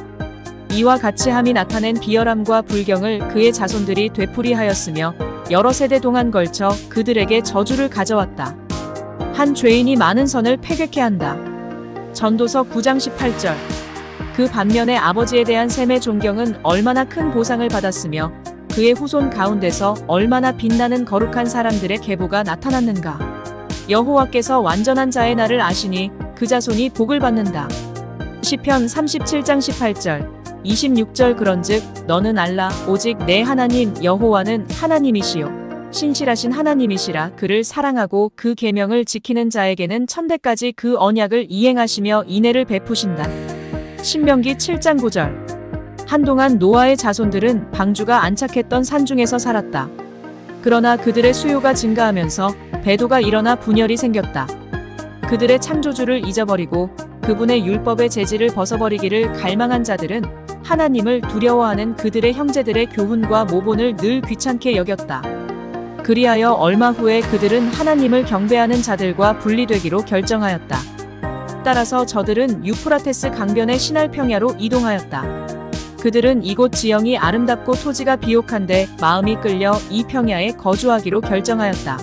이와 같이 함이 나타낸 비열함과 불경을 그의 자손들이 되풀이하였으며 여러 세대 동안 걸쳐 그들에게 저주를 가져왔다. 한 죄인이 많은 선을 패괴케 한다. 전도서 9장 18절. 그 반면에 아버지에 대한 셈의 존경은 얼마나 큰 보상을 받았으며 그의 후손 가운데서 얼마나 빛나는 거룩한 사람들의 계보가 나타났는가. 여호와께서 완전한 자의 날을 아시니 그 자손이 복을 받는다. 시편 37장 18절. 26절. 그런즉 너는 알라 오직 내 하나님 여호와는 하나님이시요 신실하신 하나님이시라. 그를 사랑하고 그 계명을 지키는 자에게는 천대까지 그 언약을 이행하시며 인애를 베푸신다. 신명기 7장 9절. 한동안 노아의 자손들은 방주가 안착했던 산중에서 살았다. 그러나 그들의 수요가 증가하면서 배도가 일어나 분열이 생겼다. 그들의 창조주를 잊어버리고 그분의 율법의 재질을 벗어버리기를 갈망한 자들은 하나님을 두려워하는 그들의 형제들의 교훈과 모본을 늘 귀찮게 여겼다. 그리하여 얼마 후에 그들은 하나님을 경배하는 자들과 분리되기로 결정하였다. 따라서 저들은 유프라테스 강변의 시날 평야로 이동하였다. 그들은 이곳 지형이 아름답고 토지가 비옥한데 마음이 끌려 이 평야에 거주하기로 결정하였다.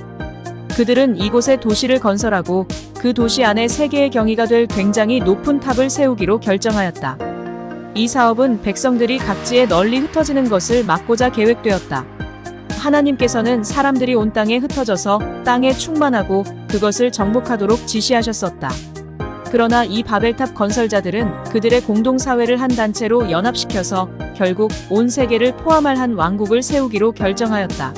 그들은 이곳에 도시를 건설하고 그 도시 안에 세계의 경이가 될 굉장히 높은 탑을 세우기로 결정하였다. 이 사업은 백성들이 각지에 널리 흩어지는 것을 막고자 계획되었다. 하나님께서는 사람들이 온 땅에 흩어져서 땅에 충만하고 그것을 정복하도록 지시하셨었다. 그러나 이 바벨탑 건설자들은 그들의 공동사회를 한 단체로 연합시켜서 결국 온 세계를 포함할 한 왕국을 세우기로 결정하였다.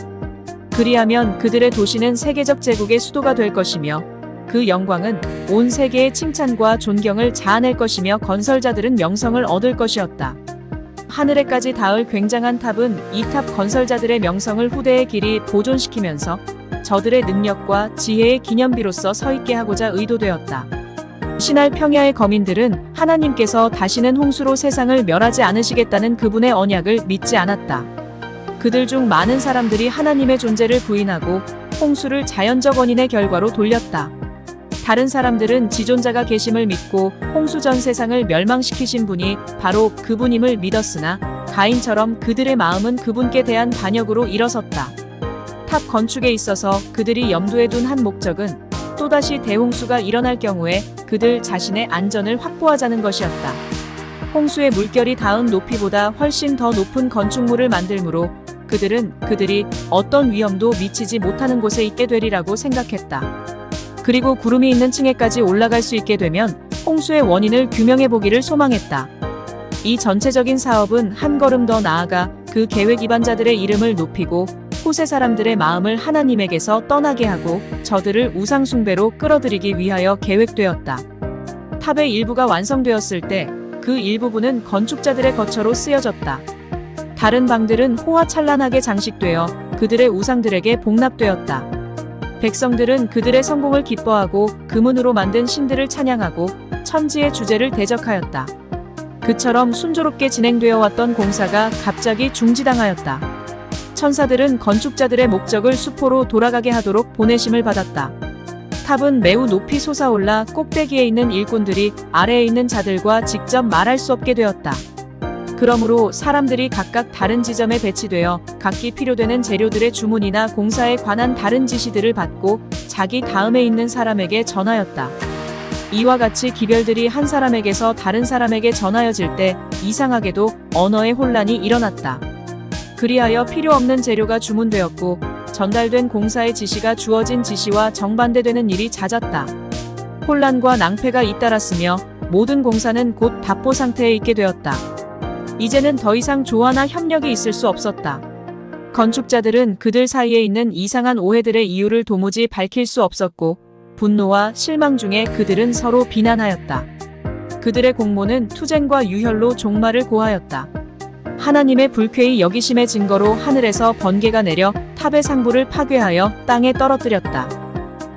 그리하면 그들의 도시는 세계적 제국의 수도가 될 것이며 그 영광은 온 세계의 칭찬과 존경을 자아낼 것이며 건설자들은 명성을 얻을 것이었다. 하늘에까지 닿을 굉장한 탑은 이 탑 건설자들의 명성을 후대에 길이 보존시키면서 저들의 능력과 지혜의 기념비로서 서있게 하고자 의도되었다. 시날 평야의 거민들은 하나님께서 다시는 홍수로 세상을 멸하지 않으시겠다는 그분의 언약을 믿지 않았다. 그들 중 많은 사람들이 하나님의 존재를 부인하고 홍수를 자연적 원인의 결과로 돌렸다. 다른 사람들은 지존자가 계심을 믿고 홍수 전 세상을 멸망시키신 분이 바로 그분임을 믿었으나 가인처럼 그들의 마음은 그분께 대한 반역으로 일어섰다. 탑 건축에 있어서 그들이 염두에 둔 한 목적은 또다시 대홍수가 일어날 경우에 그들 자신의 안전을 확보하자는 것이었다. 홍수의 물결이 닿은 높이보다 훨씬 더 높은 건축물을 만들므로 그들이 어떤 위험도 미치지 못하는 곳에 있게 되리라고 생각했다. 그리고 구름이 있는 층에까지 올라갈 수 있게 되면 홍수의 원인을 규명해 보기를 소망했다. 이 전체적인 사업은 한 걸음 더 나아가 그 계획 이반자들의 이름을 높이고 후세 사람들의 마음을 하나님에게서 떠나게 하고 저들을 우상 숭배로 끌어들이기 위하여 계획되었다. 탑의 일부가 완성되었을 때 그 일부분은 건축자들의 거처로 쓰여졌다. 다른 방들은 호화찬란하게 장식되어 그들의 우상들에게 복납되었다. 백성들은 그들의 성공을 기뻐하고 금은으로 만든 신들을 찬양하고 천지의 주제를 대적하였다. 그처럼 순조롭게 진행되어 왔던 공사가 갑자기 중지당하였다. 천사들은 건축자들의 목적을 수포로 돌아가게 하도록 보내심을 받았다. 탑은 매우 높이 솟아올라 꼭대기에 있는 일꾼들이 아래에 있는 자들과 직접 말할 수 없게 되었다. 그러므로 사람들이 각각 다른 지점에 배치되어 각기 필요되는 재료들의 주문이나 공사에 관한 다른 지시들을 받고 자기 다음에 있는 사람에게 전하였다. 이와 같이 기별들이 한 사람에게서 다른 사람에게 전하여질 때 이상하게도 언어의 혼란이 일어났다. 그리하여 필요 없는 재료가 주문되었고 전달된 공사의 지시가 주어진 지시와 정반대되는 일이 잦았다. 혼란과 낭패가 잇따랐으며 모든 공사는 곧 답보 상태에 있게 되었다. 이제는 더 이상 조화나 협력이 있을 수 없었다. 건축자들은 그들 사이에 있는 이상한 오해들의 이유를 도무지 밝힐 수 없었고 분노와 실망 중에 그들은 서로 비난하였다. 그들의 공모는 투쟁과 유혈로 종말을 고하였다. 하나님의 불쾌히 여기심의 증거로 하늘에서 번개가 내려 탑의 상부를 파괴하여 땅에 떨어뜨렸다.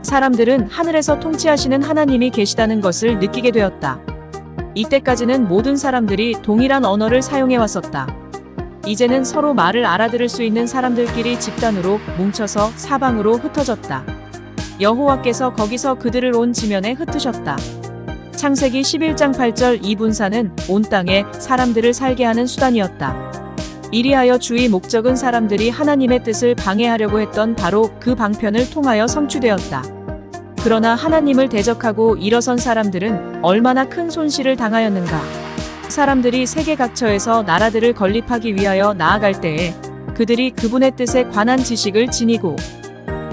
사람들은 하늘에서 통치하시는 하나님이 계시다는 것을 느끼게 되었다. 이때까지는 모든 사람들이 동일한 언어를 사용해 왔었다. 이제는 서로 말을 알아들을 수 있는 사람들끼리 집단으로 뭉쳐서 사방으로 흩어졌다. 여호와께서 거기서 그들을 온 지면에 흩으셨다. 창세기 11장 8절 이 분사는 온 땅에 사람들을 살게 하는 수단이었다. 이리하여 주의 목적은 사람들이 하나님의 뜻을 방해하려고 했던 바로 그 방편을 통하여 성취되었다. 그러나 하나님을 대적하고 일어선 사람들은 얼마나 큰 손실을 당하였는가. 사람들이 세계 각처에서 나라들을 건립하기 위하여 나아갈 때에 그들이 그분의 뜻에 관한 지식을 지니고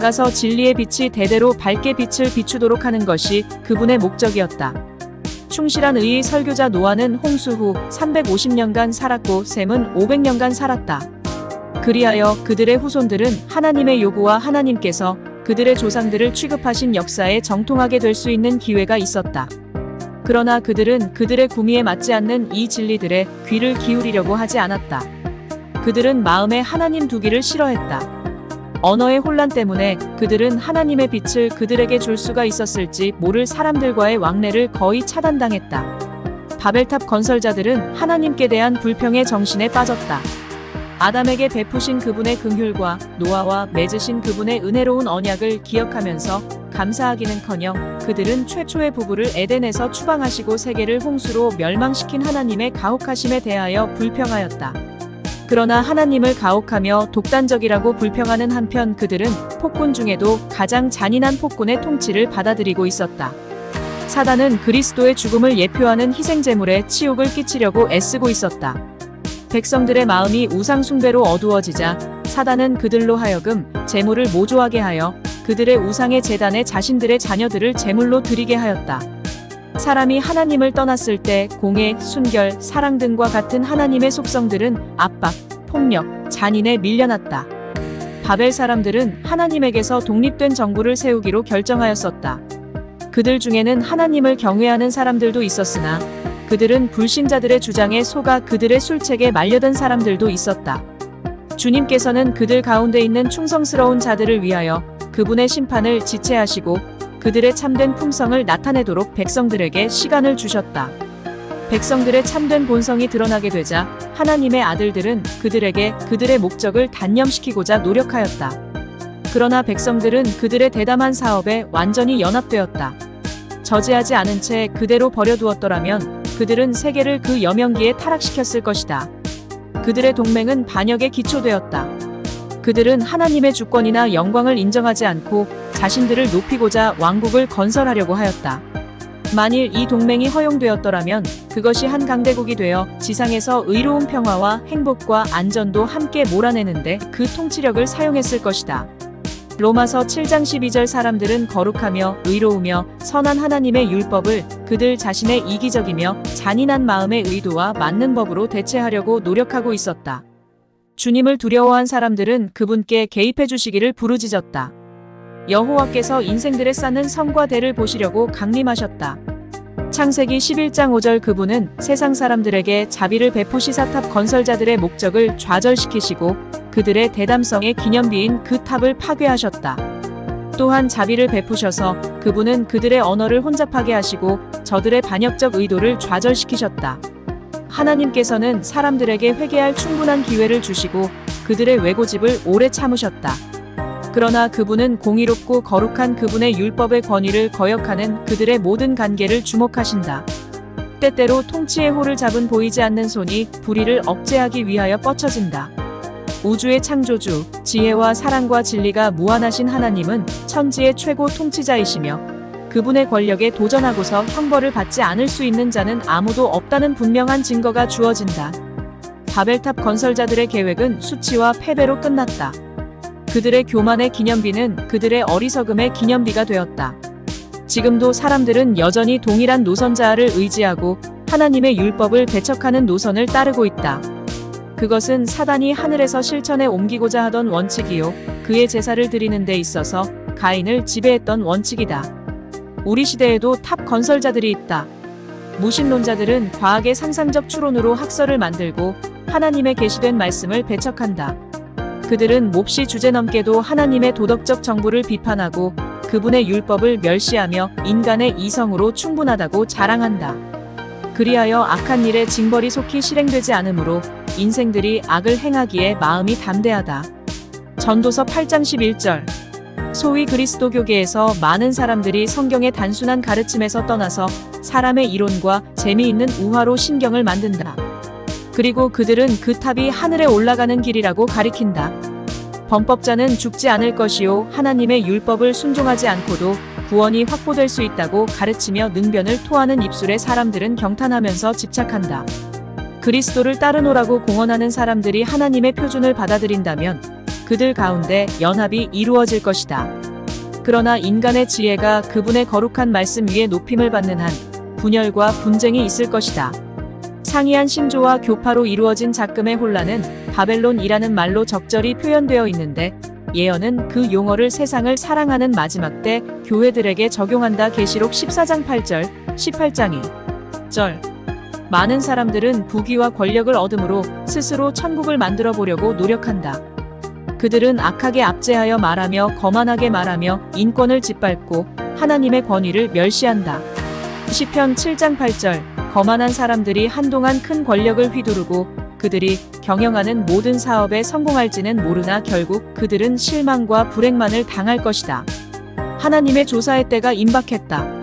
가서 진리의 빛이 대대로 밝게 빛을 비추도록 하는 것이 그분의 목적이었다. 충실한 의의 설교자 노아는 홍수 후 350년간 살았고 셈은 500년간 살았다. 그리하여 그들의 후손들은 하나님의 요구와 하나님께서 그들의 조상들을 취급하신 역사에 정통하게 될 수 있는 기회가 있었다. 그러나 그들은 그들의 구미에 맞지 않는 이 진리들에 귀를 기울이려고 하지 않았다. 그들은 마음에 하나님 두기를 싫어했다. 언어의 혼란 때문에 그들은 하나님의 빛을 그들에게 줄 수가 있었을지 모를 사람들과의 왕래를 거의 차단당했다. 바벨탑 건설자들은 하나님께 대한 불평의 정신에 빠졌다. 아담에게 베푸신 그분의 긍휼과 노아와 맺으신 그분의 은혜로운 언약을 기억하면서 감사하기는커녕 그들은 최초의 부부를 에덴에서 추방하시고 세계를 홍수로 멸망시킨 하나님의 가혹하심에 대하여 불평하였다. 그러나 하나님을 가혹하며 독단적이라고 불평하는 한편 그들은 폭군 중에도 가장 잔인한 폭군의 통치를 받아들이고 있었다. 사단은 그리스도의 죽음을 예표하는 희생제물에 치욕을 끼치려고 애쓰고 있었다. 백성들의 마음이 우상 숭배로 어두워지자 사단은 그들로 하여금 제물을 모조하게 하여 그들의 우상의 제단에 자신들의 자녀들을 제물로 드리게 하였다. 사람이 하나님을 떠났을 때 공의, 순결, 사랑 등과 같은 하나님의 속성들은 압박, 폭력, 잔인에 밀려났다. 바벨 사람들은 하나님에게서 독립된 정부를 세우기로 결정하였었다. 그들 중에는 하나님을 경외하는 사람들도 있었으나 그들은 불신자들의 주장에 속아 그들의 술책에 말려든 사람들도 있었다. 주님께서는 그들 가운데 있는 충성스러운 자들을 위하여 그분의 심판을 지체하시고 그들의 참된 품성을 나타내도록 백성들에게 시간을 주셨다. 백성들의 참된 본성이 드러나게 되자 하나님의 아들들은 그들에게 그들의 목적을 단념시키고자 노력하였다. 그러나 백성들은 그들의 대담한 사업에 완전히 연합되었다. 저지하지 않은 채 그대로 버려두었더라면 그들은 세계를 그 여명기에 타락시켰을 것이다. 그들의 동맹은 반역에 기초되었다. 그들은 하나님의 주권이나 영광을 인정하지 않고 자신들을 높이고자 왕국을 건설하려고 하였다. 만일 이 동맹이 허용되었더라면 그것이 한 강대국이 되어 지상에서 의로운 평화와 행복과 안전도 함께 몰아내는데 그 통치력을 사용했을 것이다. 로마서 7장 12절 사람들은 거룩하며 의로우며 선한 하나님의 율법을 그들 자신의 이기적이며 잔인한 마음의 의도와 맞는 법으로 대체하려고 노력하고 있었다. 주님을 두려워한 사람들은 그분께 개입해 주시기를 부르짖었다. 여호와께서 인생들에 쌓는 성과 대를 보시려고 강림하셨다. 창세기 11장 5절 그분은 세상 사람들에게 자비를 베푸시사 탑 건설자들의 목적을 좌절시키시고 그들의 대담성의 기념비인 그 탑을 파괴하셨다. 또한 자비를 베푸셔서 그분은 그들의 언어를 혼잡하게 하시고 저들의 반역적 의도를 좌절시키셨다. 하나님께서는 사람들에게 회개할 충분한 기회를 주시고 그들의 왜고집을 오래 참으셨다. 그러나 그분은 공의롭고 거룩한 그분의 율법의 권위를 거역하는 그들의 모든 관계를 주목하신다. 때때로 통치의 호를 잡은 보이지 않는 손이 불의를 억제하기 위하여 뻗쳐진다. 우주의 창조주, 지혜와 사랑과 진리가 무한하신 하나님은 천지의 최고 통치자이시며 그분의 권력에 도전하고서 형벌을 받지 않을 수 있는 자는 아무도 없다는 분명한 증거가 주어진다. 바벨탑 건설자들의 계획은 수치와 패배로 끝났다. 그들의 교만의 기념비는 그들의 어리석음의 기념비가 되었다. 지금도 사람들은 여전히 동일한 노선자를 의지하고 하나님의 율법을 배척하는 노선을 따르고 있다. 그것은 사단이 하늘에서 실천에 옮기고자 하던 원칙이요, 그의 제사를 드리는 데 있어서 가인을 지배했던 원칙이다. 우리 시대에도 탑 건설자들이 있다. 무신론자들은 과학의 상상적 추론으로 학설을 만들고 하나님의 계시된 말씀을 배척한다. 그들은 몹시 주제넘게도 하나님의 도덕적 정부를 비판하고 그분의 율법을 멸시하며 인간의 이성으로 충분하다고 자랑한다. 그리하여 악한 일에 징벌이 속히 실행되지 않으므로 인생들이 악을 행하기에 마음이 담대하다. 전도서 8장 11절. 소위 그리스도교계에서 많은 사람들이 성경의 단순한 가르침에서 떠나서 사람의 이론과 재미있는 우화로 신경을 만든다. 그리고 그들은 그 탑이 하늘에 올라가는 길이라고 가리킨다. 범법자는 죽지 않을 것이요 하나님의 율법을 순종하지 않고도 구원이 확보될 수 있다고 가르치며 능변을 토하는 입술의 사람들은 경탄하면서 집착한다. 그리스도를 따르노라고 공언하는 사람들이 하나님의 표준을 받아들인다면 그들 가운데 연합이 이루어질 것이다. 그러나 인간의 지혜가 그분의 거룩한 말씀 위에 높임을 받는 한 분열과 분쟁이 있을 것이다. 상이한 신조와 교파로 이루어진 작금의 혼란은 바벨론이라는 말로 적절히 표현되어 있는데 예언은 그 용어를 세상을 사랑하는 마지막 때 교회들에게 적용한다. 계시록 14장 8절, 18장 1절. 많은 사람들은 부귀와 권력을 얻음으로 스스로 천국을 만들어 보려고 노력한다. 그들은 악하게 압제하여 말하며 거만하게 말하며 인권을 짓밟고 하나님의 권위를 멸시한다. 시편 7장 8절. 거만한 사람들이 한동안 큰 권력을 휘두르고 그들이 경영하는 모든 사업에 성공할지는 모르나 결국 그들은 실망과 불행만을 당할 것이다. 하나님의 조사의 때가 임박했다.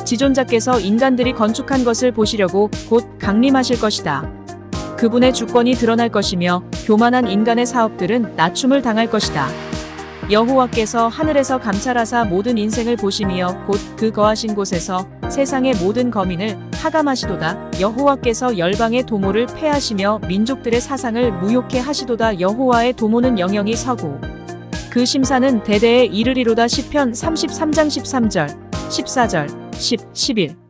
지존자께서 인간들이 건축한 것을 보시려고 곧 강림하실 것이다. 그분의 주권이 드러날 것이며 교만한 인간의 사업들은 낮춤을 당할 것이다. 여호와께서 하늘에서 감찰하사 모든 인생을 보시며 곧 그 거하신 곳에서 세상의 모든 거민을 하감하시도다. 여호와께서 열방의 도모를 패하시며 민족들의 사상을 무욕해 하시도다. 여호와의 도모는 영영이 서고 그 심사는 대대에 이르리로다. 시편 33장 13절, 14절, 10, 11.